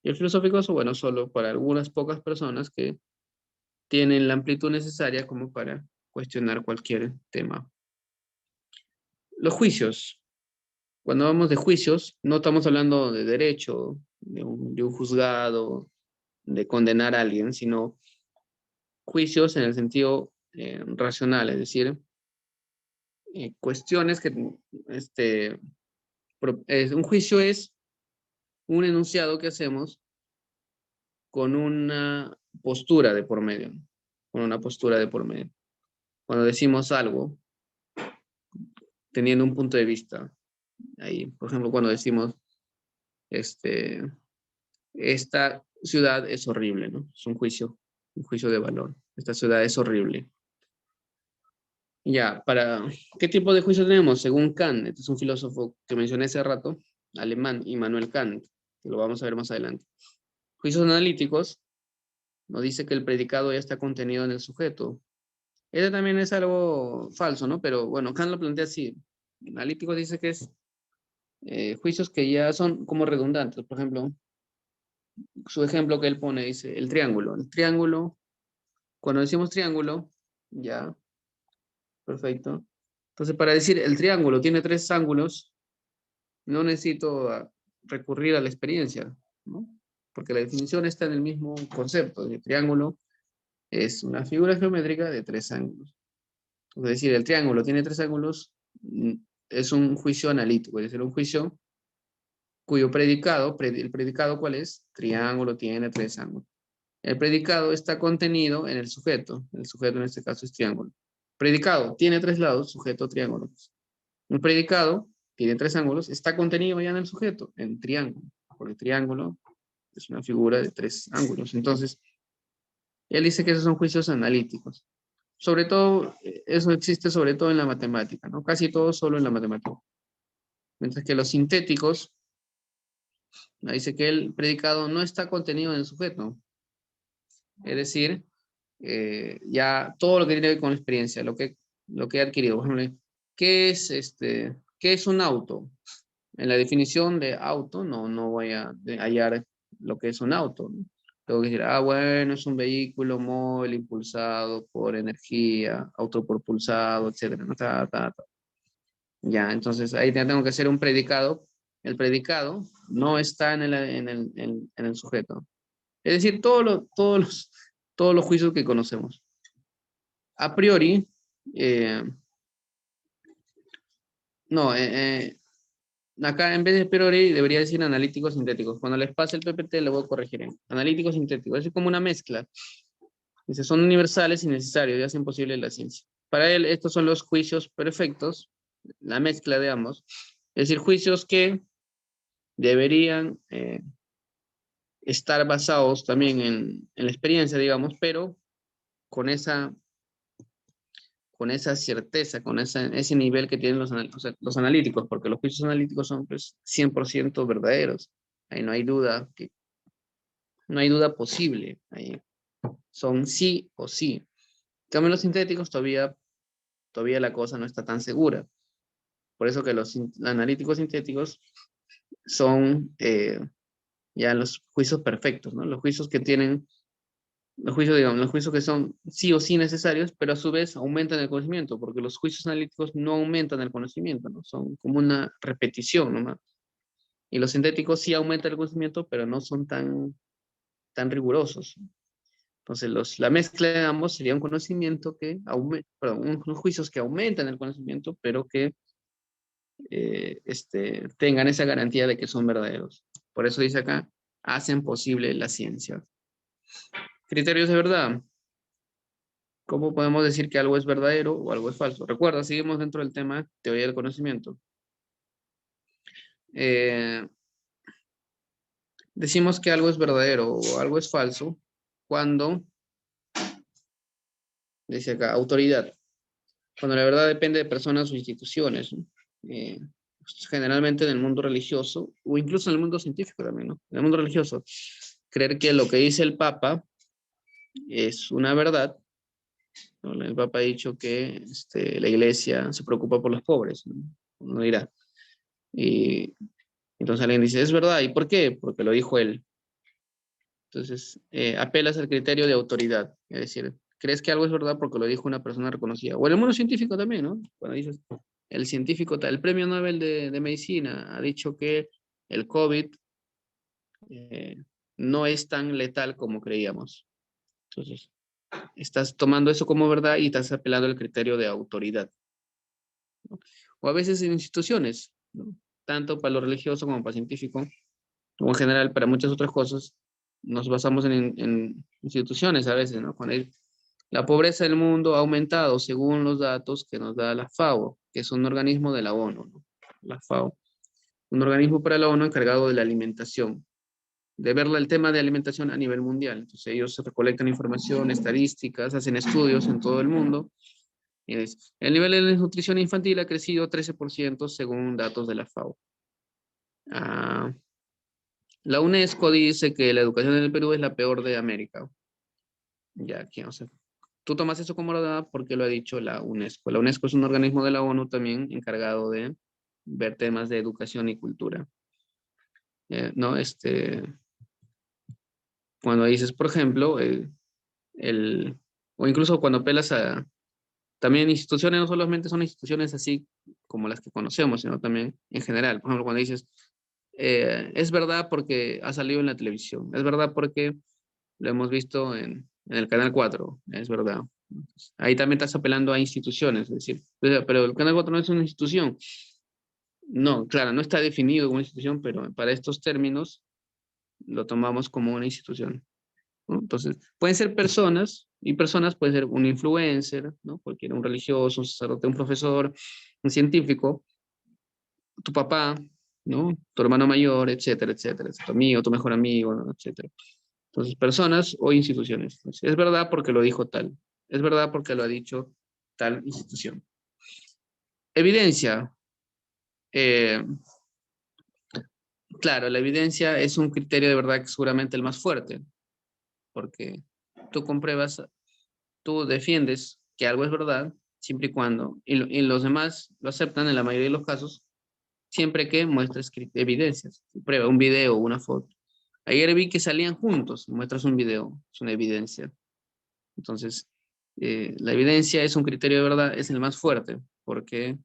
Y el filosófico, bueno, solo para algunas pocas personas que tienen la amplitud necesaria como para cuestionar cualquier tema. Los juicios. Cuando hablamos de juicios, no estamos hablando de derecho, de un juzgado, de condenar a alguien, sino juicios en el sentido racional, es decir, cuestiones que, un juicio es un enunciado que hacemos con una postura de por medio, con una postura de por medio. Cuando decimos algo, teniendo un punto de vista, ahí, por ejemplo, cuando decimos, esta ciudad es horrible, ¿no? Es un juicio de valor. Esta ciudad es horrible. Ya, ¿qué tipo de juicio tenemos? Según Kant, este es un filósofo que mencioné hace rato, alemán, Immanuel Kant, que lo vamos a ver más adelante. Juicios analíticos nos dice que el predicado ya está contenido en el sujeto. Eso también es algo falso, ¿no? Pero bueno, Kant lo plantea así. Analítico dice que es juicios que ya son como redundantes. Por ejemplo, su ejemplo que él pone dice el triángulo. El triángulo, cuando decimos triángulo, ya, perfecto. Entonces, para decir el triángulo tiene 3 ángulos, no necesito recurrir a la experiencia, ¿no? Porque la definición está en el mismo concepto. El triángulo es una figura geométrica de 3 ángulos. Es decir, el triángulo tiene 3 ángulos, es un juicio analítico, es decir, un juicio cuyo predicado, ¿el predicado cuál es? Triángulo tiene 3 ángulos. El predicado está contenido en el sujeto. El sujeto en este caso es triángulo. Predicado tiene 3 lados, sujeto, triángulo. Un predicado tiene 3 ángulos, está contenido ya en el sujeto, en triángulo. Porque triángulo es una figura de 3 ángulos. Entonces, él dice que esos son juicios analíticos. Sobre todo, eso existe sobre todo en la matemática, ¿no? Casi todo solo en la matemática. Mientras que los sintéticos, dice que el predicado no está contenido en el sujeto. Es decir, ya todo lo que tiene que ver con la experiencia, lo que he adquirido. Por ejemplo, ¿qué es un auto? En la definición de auto no voy a hallar lo que es un auto, ¿no? Tengo que decir, bueno, es un vehículo móvil impulsado por energía, autopropulsado, etcétera, ¿no? Ya, entonces ahí ya tengo que hacer un predicado. El predicado no está en el sujeto. Es decir, todos los juicios que conocemos. A priori, acá en vez de a priori debería decir analíticos sintéticos. Cuando les pase el PPT le voy a corregir en analíticos sintéticos. Es como una mezcla. Dice, son universales y necesarios y hacen posible la ciencia. Para él, estos son los juicios perfectos, la mezcla de ambos. Es decir, juicios que deberían estar basados también en la experiencia, digamos, pero con esa certeza, con ese nivel que tienen los analíticos, porque los juicios analíticos son pues 100% verdaderos. Ahí no hay duda, no hay duda posible. Ahí son sí o sí. En cambio, los sintéticos todavía la cosa no está tan segura. Por eso que los analíticos sintéticos son ya los juicios perfectos, ¿no? Los juicios que tienen, los juicios que son sí o sí necesarios, pero a su vez aumentan el conocimiento, porque los juicios analíticos no aumentan el conocimiento, ¿no? Son como una repetición nomás. Y los sintéticos sí aumentan el conocimiento, pero no son tan rigurosos. Entonces, la mezcla de ambos sería un conocimiento que unos juicios que aumentan el conocimiento, pero que tengan esa garantía de que son verdaderos. Por eso dice acá, hacen posible la ciencia. Criterios de verdad. ¿Cómo podemos decir que algo es verdadero o algo es falso? Recuerda, seguimos dentro del tema teoría del conocimiento. Decimos que algo es verdadero o algo es falso cuando, dice acá, autoridad. Cuando la verdad depende de personas o instituciones, ¿no? Generalmente en el mundo religioso o incluso en el mundo científico también, ¿no? En el mundo religioso, creer que lo que dice el Papa es una verdad, ¿no? El Papa ha dicho que la iglesia se preocupa por los pobres, ¿no? Uno dirá. Y entonces alguien dice, es verdad, ¿y por qué? Porque lo dijo él. Entonces, apelas al criterio de autoridad, es decir, crees que algo es verdad porque lo dijo una persona reconocida. O en el mundo científico también, ¿no? Cuando dices, el científico, el premio Nobel de Medicina ha dicho que el COVID no es tan letal como creíamos. Entonces, estás tomando eso como verdad y estás apelando al criterio de autoridad, ¿no? O a veces en instituciones, ¿no? Tanto para lo religioso como para lo científico, o en general para muchas otras cosas, nos basamos en instituciones a veces, ¿no? Cuando la pobreza del mundo ha aumentado según los datos que nos da la FAO, que es un organismo de la ONU, ¿no? La FAO, un organismo para la ONU encargado de la alimentación, de ver el tema de alimentación a nivel mundial. Entonces ellos recolectan información, estadísticas, hacen estudios en todo el mundo. Y el nivel de desnutrición infantil ha crecido 13% según datos de la FAO. La UNESCO dice que la educación en el Perú es la peor de América. Ya, aquí no sé. Tú tomas eso como verdad porque lo ha dicho la UNESCO. La UNESCO es un organismo de la ONU también encargado de ver temas de educación y cultura. ¿No? Cuando dices, por ejemplo, o incluso cuando apelas a también instituciones, no solamente son instituciones así como las que conocemos, sino también en general. Por ejemplo, cuando dices, es verdad porque ha salido en la televisión, es verdad porque lo hemos visto en el Canal 4, es verdad. Ahí también estás apelando a instituciones, es decir, pero el Canal 4 no es una institución. No, claro, no está definido como una institución, pero para estos términos lo tomamos como una institución. ¿no? Entonces, pueden ser personas, y personas pueden ser un influencer, ¿no? Cualquiera, un religioso, un sacerdote, un profesor, un científico, tu papá, ¿no? Tu hermano mayor, etcétera, etcétera, tu amigo, tu mejor amigo, ¿no? Etcétera. Entonces, personas o instituciones. Entonces, es verdad porque lo dijo tal. Es verdad porque lo ha dicho tal institución. Evidencia. Eh, claro, la evidencia es un criterio de verdad que seguramente el más fuerte, porque tú compruebas, tú defiendes que algo es verdad, siempre y cuando, y los demás lo aceptan en la mayoría de los casos, siempre que muestres evidencias, prueba, un video, una foto. Ayer vi que salían juntos, muestras un video, es una evidencia. Entonces, la evidencia es un criterio de verdad, es el más fuerte, porque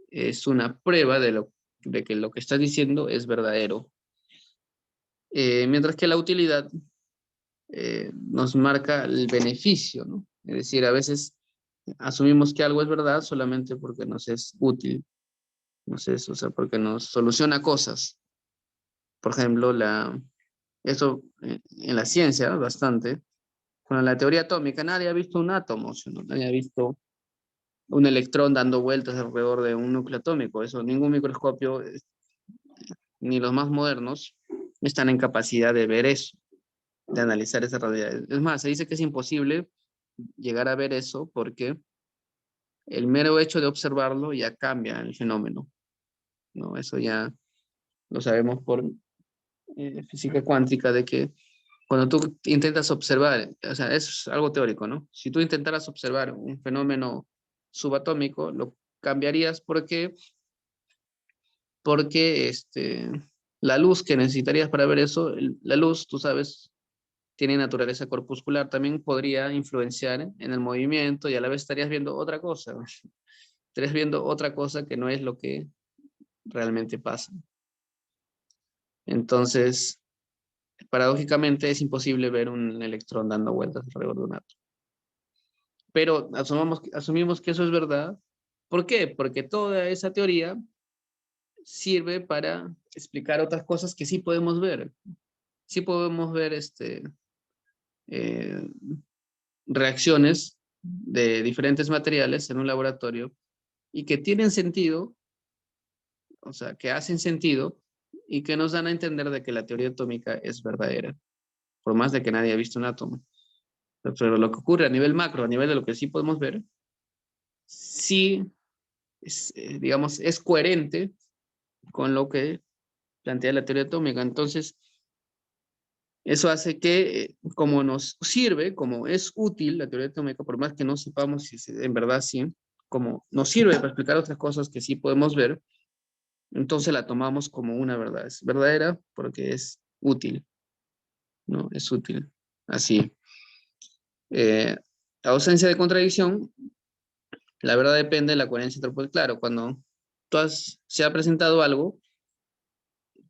es una prueba de que lo que estás diciendo es verdadero. Mientras que la utilidad nos marca el beneficio, ¿no? Es decir, a veces asumimos que algo es verdad solamente porque nos es útil, no sé, o sea, porque nos soluciona cosas. Por ejemplo, eso en la ciencia, bastante, con la teoría atómica, nadie ha visto un átomo, ¿no? Nadie ha visto un electrón dando vueltas alrededor de un núcleo atómico. Eso, ningún microscopio, ni los más modernos, están en capacidad de ver eso, de analizar esa realidad. Es más, se dice que es imposible llegar a ver eso porque el mero hecho de observarlo ya cambia el fenómeno, ¿no? Eso ya lo sabemos por física cuántica, de que cuando tú intentas observar, o sea, es algo teórico, ¿no? Si tú intentaras observar un fenómeno subatómico, lo cambiarías porque la luz que necesitarías para ver eso, la luz, tú sabes, tiene naturaleza corpuscular, también podría influenciar en el movimiento y a la vez estarías viendo otra cosa, ¿no? Estarías viendo otra cosa que no es lo que realmente pasa. Entonces, paradójicamente es imposible ver un electrón dando vueltas alrededor de un átomo. Pero asumimos que eso es verdad. ¿Por qué? Porque toda esa teoría sirve para explicar otras cosas que sí podemos ver. Sí podemos ver eh, reacciones de diferentes materiales en un laboratorio y que tienen sentido, o sea, que hacen sentido y que nos dan a entender de que la teoría atómica es verdadera, por más de que nadie ha visto un átomo. Pero lo que ocurre a nivel macro, a nivel de lo que sí podemos ver, sí, digamos, es coherente con lo que plantea la teoría atómica. Entonces, eso hace que, como nos sirve, como es útil la teoría atómica, por más que no sepamos si en verdad sí, como nos sirve para explicar otras cosas que sí podemos ver, entonces la tomamos como una verdad. Es verdadera porque es útil, ¿no? Es útil. Así. Eh, ausencia de contradicción, la verdad depende de la coherencia entre, pues claro, cuando se ha presentado algo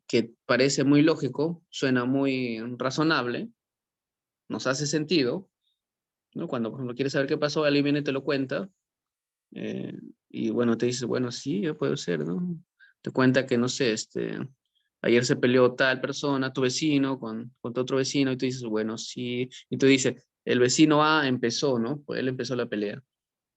que parece muy lógico, suena muy razonable, nos hace sentido, ¿no? Cuando, por ejemplo, quieres saber qué pasó, alguien viene y te lo cuenta, eh, y bueno, te dice, bueno, sí, puede ser, ¿no? Te cuenta que, no sé, ayer se peleó tal persona, tu vecino, con tu otro vecino, y tú dices, bueno, sí, y tú dices, el vecino A empezó, ¿no? Pues él empezó la pelea,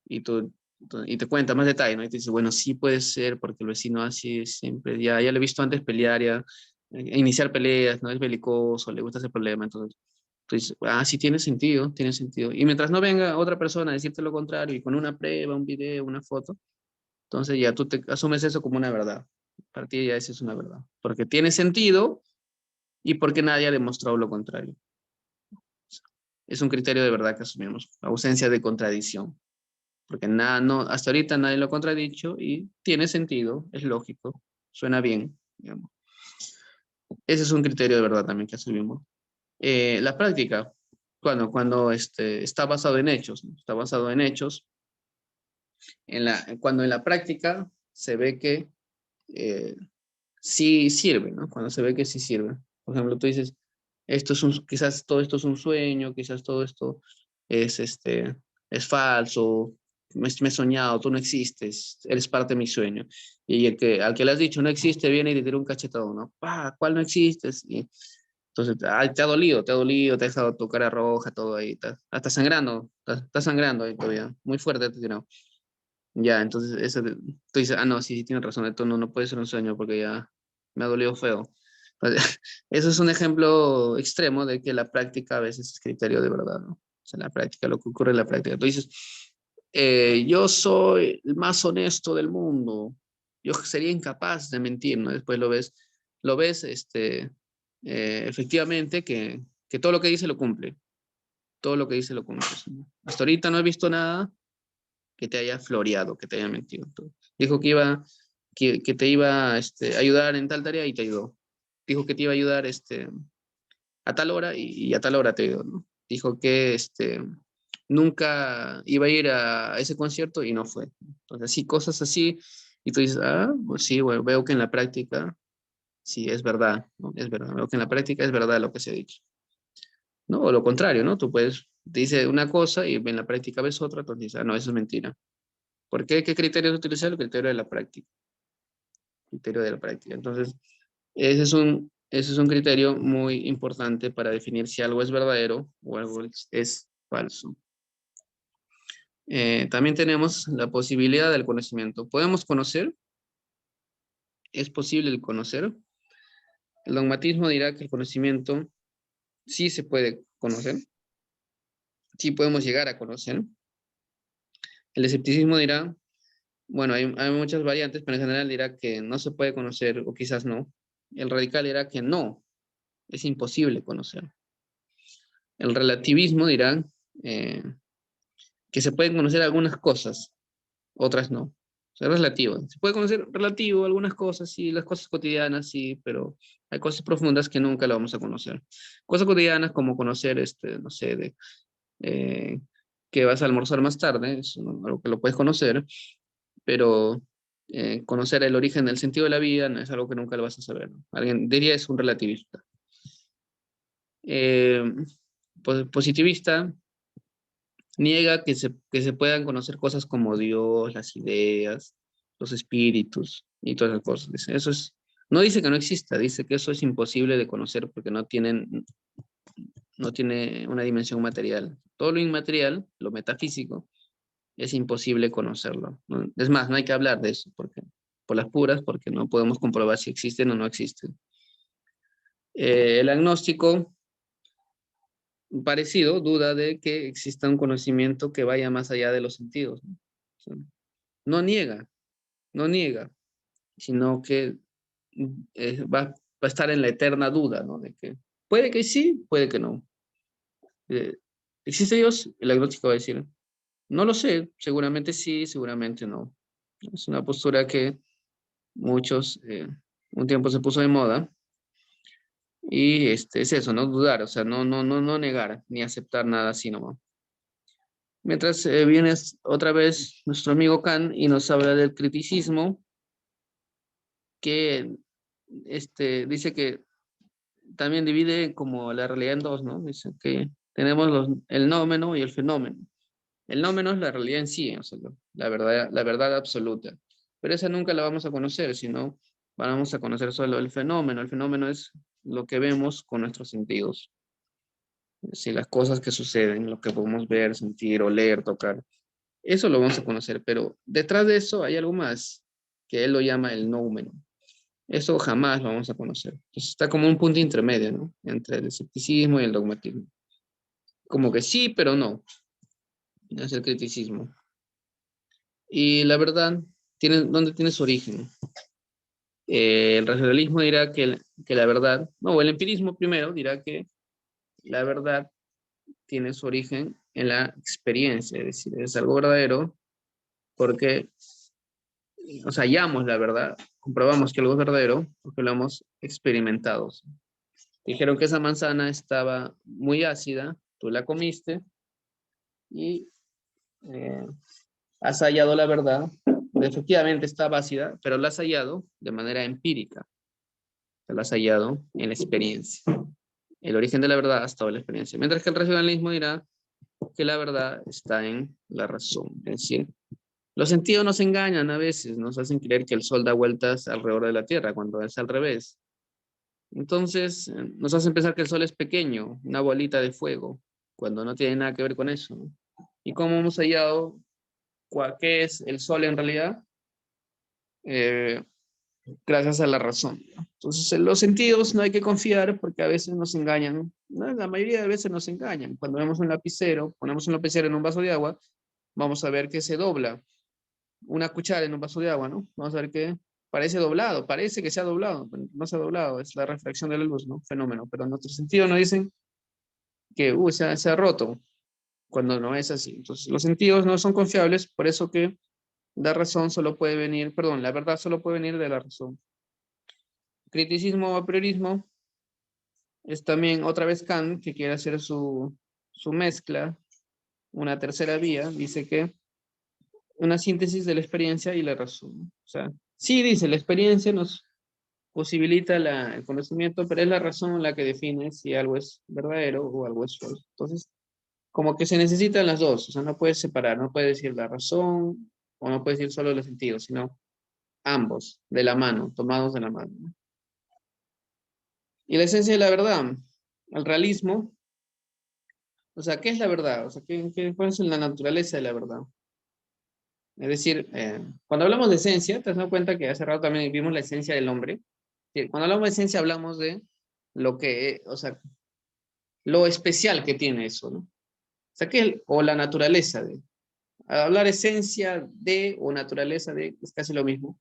y te cuenta más detalle, ¿no? Y te dice, bueno, sí puede ser, porque el vecino así siempre, ya lo he visto antes pelear, ya, iniciar peleas, ¿no? Es belicoso, le gusta ese problema, entonces tú dices, ah, sí tiene sentido, tiene sentido. Y mientras no venga otra persona a decirte lo contrario, y con una prueba, un video, una foto, entonces ya tú te asumes eso como una verdad. Para ti ya eso es una verdad, porque tiene sentido y porque nadie ha demostrado lo contrario. Es un criterio de verdad que asumimos, ausencia de contradicción. Porque nada, no, hasta ahorita nadie lo ha contradicho y tiene sentido, es lógico, suena bien, digamos. Ese es un criterio de verdad también que asumimos. La práctica, cuando está basado en hechos, ¿no? Está basado en hechos, cuando en la práctica se ve que sí sirve, ¿no? Cuando se ve que sí sirve. Por ejemplo, tú dices, quizás todo esto es un sueño, quizás todo esto es falso, me he soñado, tú no existes, eres parte de mi sueño. Y al que le has dicho no existe, viene y te tira un cachetado, ¿no? ¡Pah! ¿Cuál no existes? Entonces, ay, te ha dolido, te ha dejado tu cara roja, todo ahí, está sangrando, está sangrando ahí todavía, muy fuerte te tirado. Ya, entonces, tú dices, no, sí, sí, tienes razón, esto no puede ser un sueño porque ya me ha dolido feo. Entonces, eso es un ejemplo extremo de que la práctica a veces es criterio de verdad, ¿no? O sea, la práctica, lo que ocurre en la práctica. Tú dices, yo soy el más honesto del mundo, yo sería incapaz de mentir, ¿no? Después lo ves, efectivamente que todo lo que dice lo cumple, todo lo que dice lo cumple. ¿No? Hasta ahorita no he visto nada que te haya floreado, que te haya mentido. Dijo que te iba a ayudar en tal tarea y te ayudó. Dijo que te iba a ayudar a tal hora y a tal hora te ayudó, ¿no? Dijo que nunca iba a ir a ese concierto y no fue. Entonces, sí, cosas así. Y tú dices, pues sí, bueno, veo que en la práctica, sí, es verdad, ¿no? Es verdad. Veo que en la práctica es verdad lo que se ha dicho. ¿No? O lo contrario, ¿no? Tú te dice una cosa y en la práctica ves otra, entonces dices, no, eso es mentira. ¿Por qué? ¿Qué criterios utilizar? El criterio de la práctica. Criterio de la práctica. Entonces, ese es un criterio muy importante para definir si algo es verdadero o algo es falso. También tenemos la posibilidad del conocimiento. ¿Podemos conocer? ¿Es posible el conocer? El dogmatismo dirá que el conocimiento sí se puede conocer, sí podemos llegar a conocer. El escepticismo dirá, bueno, hay muchas variantes, pero en general dirá que no se puede conocer o quizás no. El radical dirá que no, es imposible conocer. El relativismo dirá que se pueden conocer algunas cosas, otras no. O sea, es relativo. Se puede conocer relativo algunas cosas, sí, las cosas cotidianas, sí, pero hay cosas profundas que nunca lo vamos a conocer. Cosas cotidianas como conocer, no sé, que vas a almorzar más tarde, es algo que lo puedes conocer, pero conocer el origen del sentido de la vida no es algo que nunca lo vas a saber, ¿no? Alguien diría es un relativista. Positivista niega que se puedan conocer cosas como Dios, las ideas, los espíritus y todas esas cosas. Dice, no dice que no exista, dice que eso es imposible de conocer porque no tiene una dimensión material. Todo lo inmaterial, lo metafísico, es imposible conocerlo, ¿no? Es más, no hay que hablar de eso por las puras, porque no podemos comprobar si existen o no existen. El agnóstico parecido duda de que exista un conocimiento que vaya más allá de los sentidos, ¿no? O sea, no niega, no niega, sino que va a estar en la eterna duda, ¿no? De que puede que sí, puede que no. ¿Existe Dios? El agnóstico va a decir, no lo sé, seguramente sí, seguramente no. Es una postura que muchos, un tiempo se puso de moda, y es eso, no dudar, o sea, no negar, ni aceptar nada así nomás. Mientras viene otra vez nuestro amigo Kant y nos habla del criticismo, que dice que también divide como la realidad en dos, ¿no? Dice que tenemos el nómeno y el fenómeno. El nómeno es la realidad en sí, o sea, la verdad absoluta. Pero esa nunca la vamos a conocer, sino vamos a conocer solo el fenómeno. El fenómeno es lo que vemos con nuestros sentidos. Es decir, las cosas que suceden, lo que podemos ver, sentir, oler, tocar. Eso lo vamos a conocer, pero detrás de eso hay algo más, que él lo llama el noumeno. Eso jamás lo vamos a conocer. Entonces está como un punto intermedio, ¿no? Entre el escepticismo y el dogmatismo. Como que sí, pero no. Es el criticismo. Y la verdad, ¿dónde tiene su origen? El racionalismo dirá que la verdad, no, el empirismo primero dirá que la verdad tiene su origen en la experiencia, es decir, es algo verdadero porque, o sea, hallamos la verdad, comprobamos que algo es verdadero porque lo hemos experimentado. Dijeron que esa manzana estaba muy ácida, tú la comiste y has hallado la verdad. Efectivamente estaba ácida, pero la has hallado de manera empírica. La has hallado en la experiencia. El origen de la verdad ha estado en la experiencia. Mientras que el racionalismo dirá que la verdad está en la razón. Es decir, los sentidos nos engañan a veces, nos hacen creer que el sol da vueltas alrededor de la Tierra, cuando es al revés. Entonces, nos hacen pensar que el Sol es pequeño, una bolita de fuego, cuando no tiene nada que ver con eso, ¿no? ¿Y cómo hemos hallado qué es el Sol en realidad? Gracias a la razón, ¿no? Entonces, en los sentidos no hay que confiar porque a veces nos engañan, ¿no? La mayoría de veces nos engañan. Cuando vemos un lapicero, ponemos un lapicero en un vaso de agua, vamos a ver que se dobla. Una cuchara en un vaso de agua, ¿no? Vamos a ver que parece doblado, parece que se ha doblado, pero no se ha doblado, es la refracción de la luz, ¿no? Fenómeno, pero en otro sentido nos dicen que se ha roto, cuando no es así. Entonces, los sentidos no son confiables, por eso que la razón solo puede venir, perdón, la verdad solo puede venir de la razón. Criticismo o a priorismo es también otra vez Kant, que quiere hacer su mezcla, una tercera vía, dice que una síntesis de la experiencia y la razón. O sea, sí dice, la experiencia nos posibilita el conocimiento, pero es la razón la que define si algo es verdadero o algo es falso. Entonces, como que se necesitan las dos, o sea, no puedes separar, no puedes decir la razón o no puedes decir solo los sentidos, sino ambos, de la mano, tomados de la mano, ¿no? Y la esencia de la verdad, el realismo, o sea, ¿qué es la verdad? O sea, ¿cuál es la naturaleza de la verdad? Es decir, cuando hablamos de esencia, te has dado cuenta que hace rato también vimos la esencia del hombre. Sí, cuando hablamos de esencia hablamos de lo que, o sea, lo especial que tiene eso, ¿no? O sea, o la naturaleza de. Hablar esencia de o naturaleza de es casi lo mismo.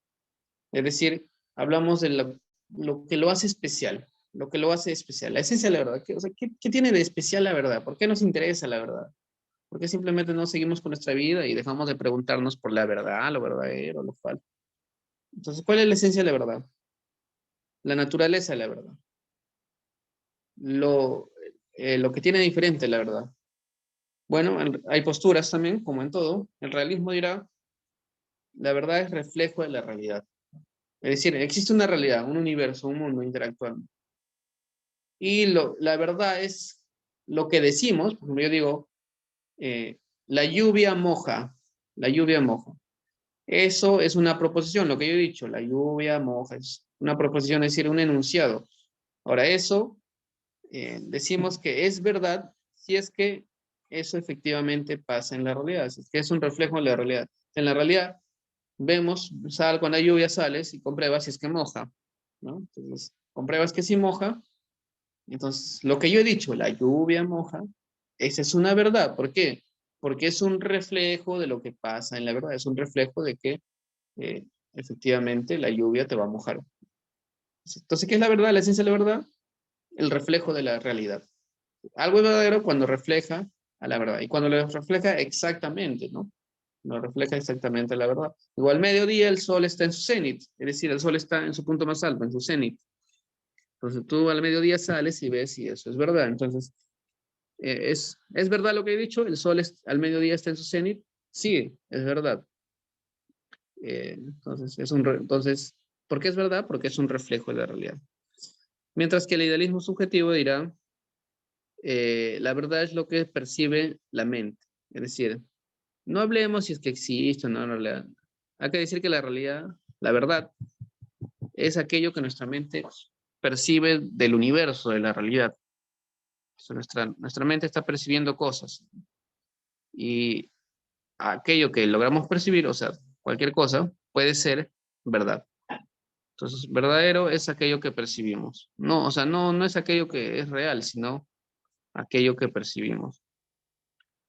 Es decir, hablamos de lo que lo hace especial, lo que lo hace especial. La esencia de la verdad, o sea, ¿qué tiene de especial la verdad? ¿Por qué nos interesa la verdad? ¿Por qué simplemente no seguimos con nuestra vida y dejamos de preguntarnos por la verdad, lo verdadero, lo falso? Entonces, ¿cuál es la esencia de la verdad? La naturaleza de la verdad. Lo que tiene diferente la verdad. Bueno, hay posturas también, como en todo. El realismo dirá, la verdad es reflejo de la realidad. Es decir, existe una realidad, un universo, un mundo interactuando. Y la verdad es lo que decimos, por ejemplo, yo digo, la lluvia moja, la lluvia moja. Eso es una proposición, lo que yo he dicho, la lluvia moja, es una proposición, es decir, un enunciado. Ahora, eso decimos que es verdad si es que eso efectivamente pasa en la realidad, si es que es un reflejo de la realidad. En la realidad, vemos, cuando hay lluvia sales y compruebas si es que moja, ¿no? Entonces, compruebas que sí moja. Entonces, lo que yo he dicho, la lluvia moja, esa es una verdad. ¿Por qué? Porque es un reflejo de lo que pasa en la verdad, es un reflejo de que eh, efectivamente la lluvia te va a mojar. Entonces, ¿qué es la verdad? La esencia de la verdad, el reflejo de la realidad. Algo es verdadero cuando refleja a la verdad y cuando lo refleja exactamente, ¿no? Lo refleja exactamente la verdad. Igual mediodía el sol está en su cenit, es decir, el sol está en su punto más alto, en su cenit. Entonces tú al mediodía sales y ves si eso es verdad. Entonces, ¿es verdad lo que he dicho? ¿El sol al mediodía está en su cenit? Sí, es verdad. Entonces, ¿por qué es verdad? Porque es un reflejo de la realidad. Mientras que el idealismo subjetivo dirá, la verdad es lo que percibe la mente. Es decir, no hablemos si es que existe o no en realidad. Hay que decir que la realidad, la verdad, es aquello que nuestra mente percibe del universo, de la realidad. O sea, nuestra mente está percibiendo cosas y aquello que logramos percibir, o sea, cualquier cosa, puede ser verdad. Entonces, verdadero es aquello que percibimos. No, o sea, no es aquello que es real, sino aquello que percibimos.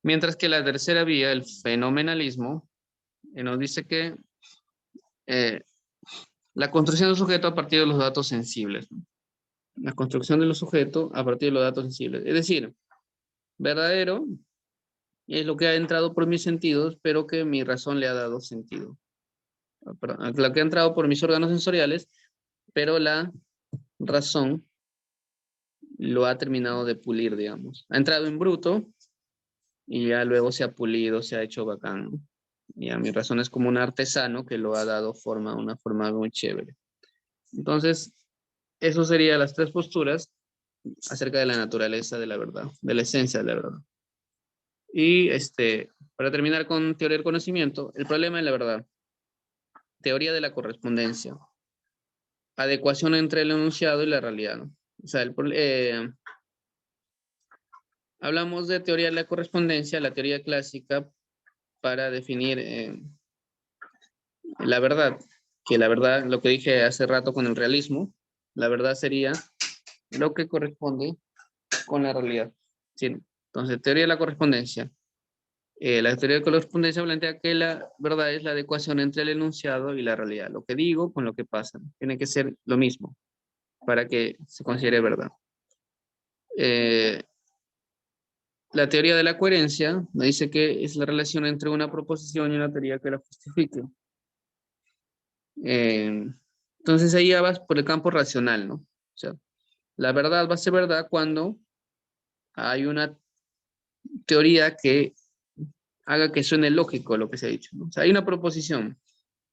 Mientras que la tercera vía, el fenomenalismo, nos dice que la construcción del sujeto a partir de los datos sensibles, ¿no? La construcción de los sujetos a partir de los datos sensibles. Es decir, verdadero es lo que ha entrado por mis sentidos, pero que mi razón le ha dado sentido. Perdón, lo que ha entrado por mis órganos sensoriales, pero la razón lo ha terminado de pulir, digamos. Ha entrado en bruto y ya luego se ha pulido, se ha hecho bacán. Ya mi razón es como un artesano que lo ha dado forma, una forma muy chévere. Entonces, eso serían las tres posturas acerca de la naturaleza de la verdad, de la esencia de la verdad. Y para terminar con teoría del conocimiento, el problema de la verdad, teoría de la correspondencia. adecuación entre el enunciado y la realidad, ¿no? O sea, hablamos de teoría de la correspondencia, la teoría clásica, para definir la verdad, que la verdad, lo que dije hace rato con el realismo, la verdad sería lo que corresponde con la realidad. ¿Sí? Entonces, teoría de la correspondencia. La teoría de correspondencia plantea que la verdad es la adecuación entre el enunciado y la realidad. Lo que digo con lo que pasa. Tiene que ser lo mismo para que se considere verdad. La teoría de la coherencia nos dice que es la relación entre una proposición y una teoría que la justifique. Entonces ahí ya vas por el campo racional, ¿no? O sea, la verdad va a ser verdad cuando hay una teoría que haga que suene lógico lo que se ha dicho, ¿no? O sea, hay una proposición.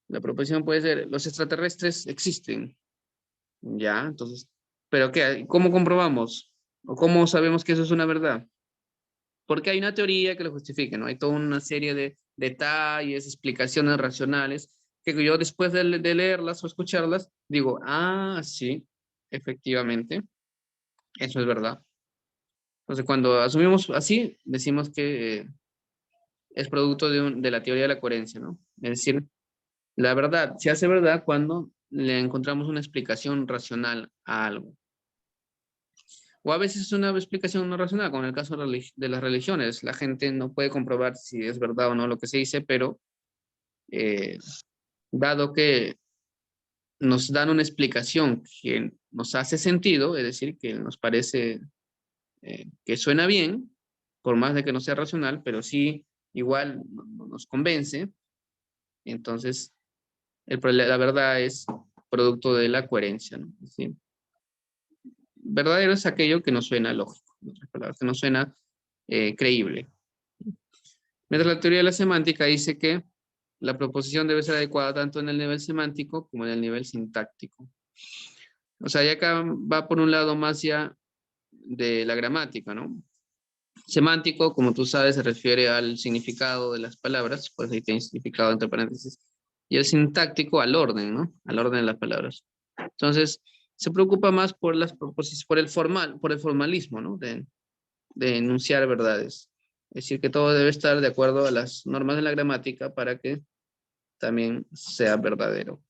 La proposición puede ser, los extraterrestres existen. Ya, entonces, ¿pero qué? ¿Cómo comprobamos? ¿O cómo sabemos que eso es una verdad? Porque hay una teoría que lo justifique, ¿no? Hay toda una serie de detalles, explicaciones racionales, que yo después de leerlas o escucharlas, digo, ah, sí, efectivamente, eso es verdad. Entonces, cuando asumimos así, decimos que es producto de la teoría de la coherencia, ¿no? Es decir, la verdad se hace verdad cuando le encontramos una explicación racional a algo. O a veces es una explicación no racional, como en el caso de las religiones. La gente no puede comprobar si es verdad o no lo que se dice, pero eh, dado que nos dan una explicación que nos hace sentido, es decir, que nos parece que suena bien, por más de que no sea racional, pero sí igual nos convence, entonces la verdad es producto de la coherencia, ¿no? Es decir, verdadero es aquello que nos suena lógico, en otras palabras, que nos suena creíble. Mientras la teoría de la semántica dice que la proposición debe ser adecuada tanto en el nivel semántico como en el nivel sintáctico. O sea, ya acá va por un lado más ya de la gramática, ¿no? Semántico, como tú sabes, se refiere al significado de las palabras, por eso ahí tiene significado entre paréntesis, y el sintáctico al orden, ¿no? Al orden de las palabras. Entonces, se preocupa más por las proposiciones, por el formalismo, ¿no? De enunciar verdades. Es decir, que todo debe estar de acuerdo a las normas de la gramática para que también sea verdadero.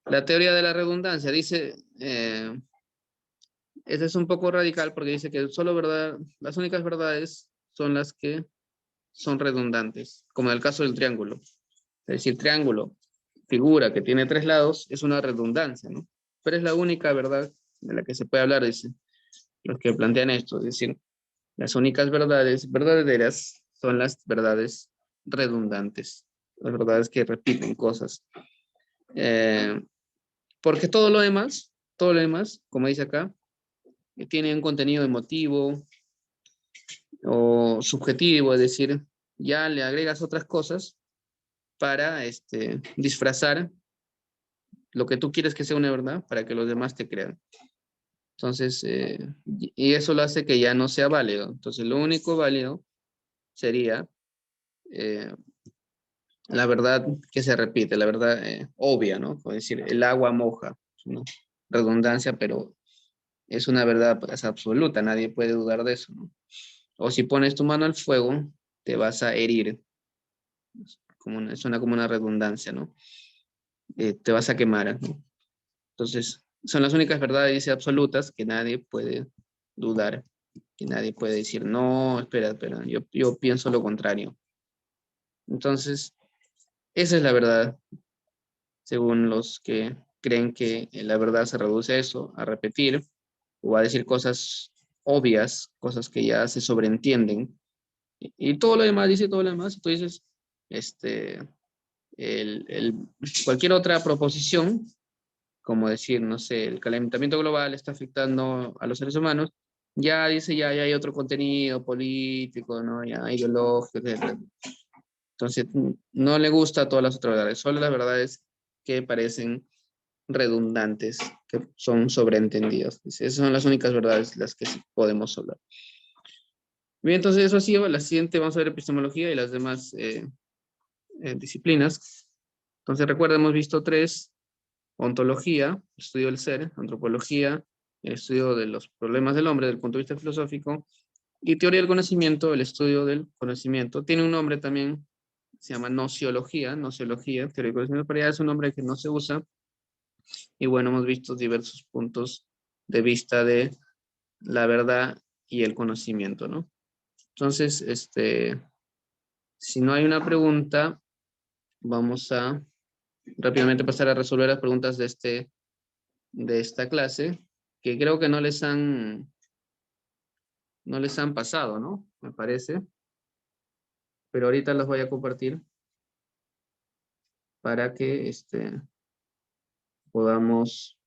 La teoría de la redundancia dice, esta es un poco radical porque dice que solo las únicas verdades son las que son redundantes, como en el caso del triángulo. Es decir, triángulo, figura que tiene tres lados, es una redundancia, ¿no? Pero es la única verdad de la que se puede hablar, dicen los que plantean esto. Es decir, las únicas verdades verdaderas son las verdades redundantes, las verdades que repiten cosas. Porque todo lo demás, como dice acá, tiene un contenido emotivo o subjetivo, es decir, ya le agregas otras cosas para disfrazar lo que tú quieres que sea una verdad para que los demás te crean. Entonces, y eso lo hace que ya no sea válido. Entonces, lo único válido sería la verdad que se repite, la verdad obvia, ¿no? Es decir, el agua moja, ¿no? Redundancia, pero es una verdad pues, absoluta, nadie puede dudar de eso, ¿no? O si pones tu mano al fuego, te vas a herir. Suena como una redundancia, ¿no? Te vas a quemar, ¿no? Entonces, son las únicas verdades dice, absolutas que nadie puede dudar, que nadie puede decir, no, espera, yo pienso lo contrario. Entonces, esa es la verdad, según los que creen que la verdad se reduce a eso, a repetir o a decir cosas obvias, cosas que ya se sobreentienden. Y todo lo demás, dice todo lo demás, tú dices, cualquier otra proposición, como decir, no sé, el calentamiento global está afectando a los seres humanos, ya dice, ya hay otro contenido político, ¿no? Ya ideológico, etc. Entonces, no le gusta a todas las otras verdades, solo las verdades que parecen redundantes, que son sobreentendidas. Esas son las únicas verdades las que sí podemos hablar. Bien, entonces eso ha sido la siguiente, vamos a ver epistemología y las demás disciplinas. Entonces recuerda, hemos visto tres Ontología, estudio del ser. Antropología, el estudio de los problemas del hombre desde el punto de vista filosófico. Y teoría del conocimiento, el estudio del conocimiento. Tiene un nombre también, se llama nociología, teoría del conocimiento, pero ya es un nombre que no se usa. Y bueno, hemos visto diversos puntos de vista de la verdad y el conocimiento, ¿no? Entonces, si no hay una pregunta, vamos a rápidamente pasar a resolver las preguntas de esta clase, que creo que no les han pasado, ¿no? Me parece. Pero ahorita las voy a compartir para que podamos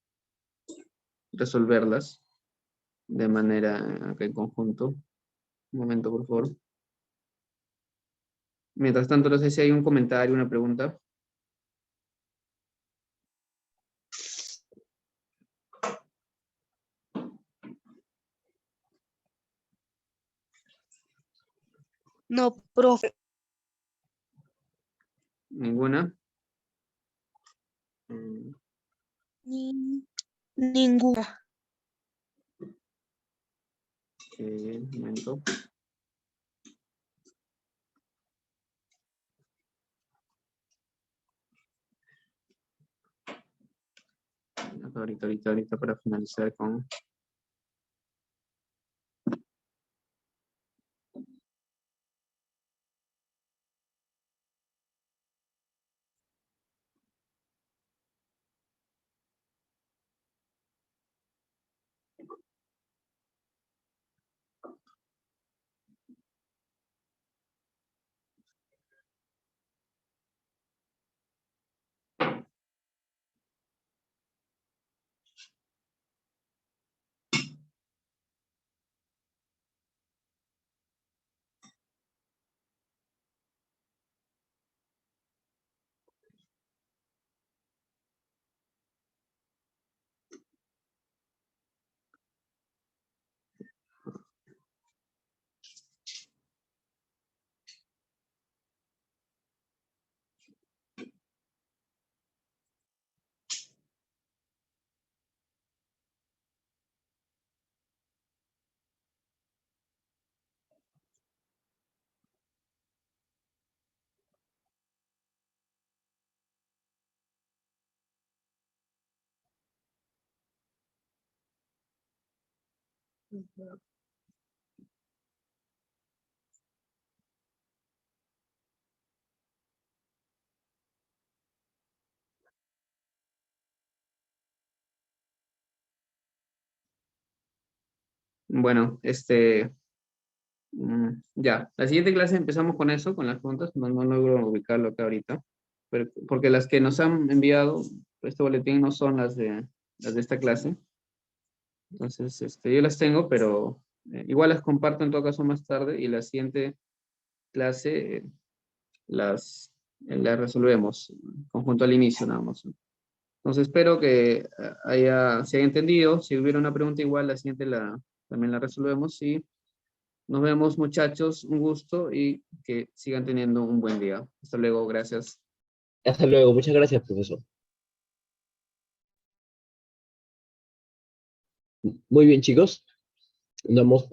resolverlas de manera acá en conjunto. Un momento, por favor. Mientras tanto, no sé si hay un comentario, una pregunta. No, profe. ¿Ninguna? Ninguna. Un momento. Ahorita para finalizar con... Bueno, ya. La siguiente clase empezamos con eso, con las preguntas. No logro ubicarlo acá ahorita. Pero, porque las que nos han enviado este boletín no son las de esta clase. Entonces, yo las tengo, pero igual las comparto en todo caso más tarde y la siguiente clase las resolvemos conjunto al inicio nada más. Entonces espero que se haya entendido. Si hubiera una pregunta igual, la siguiente también la resolvemos. Y nos vemos, muchachos. Un gusto y que sigan teniendo un buen día. Hasta luego. Gracias. Hasta luego, muchas gracias, profesor. Muy bien, chicos. Damos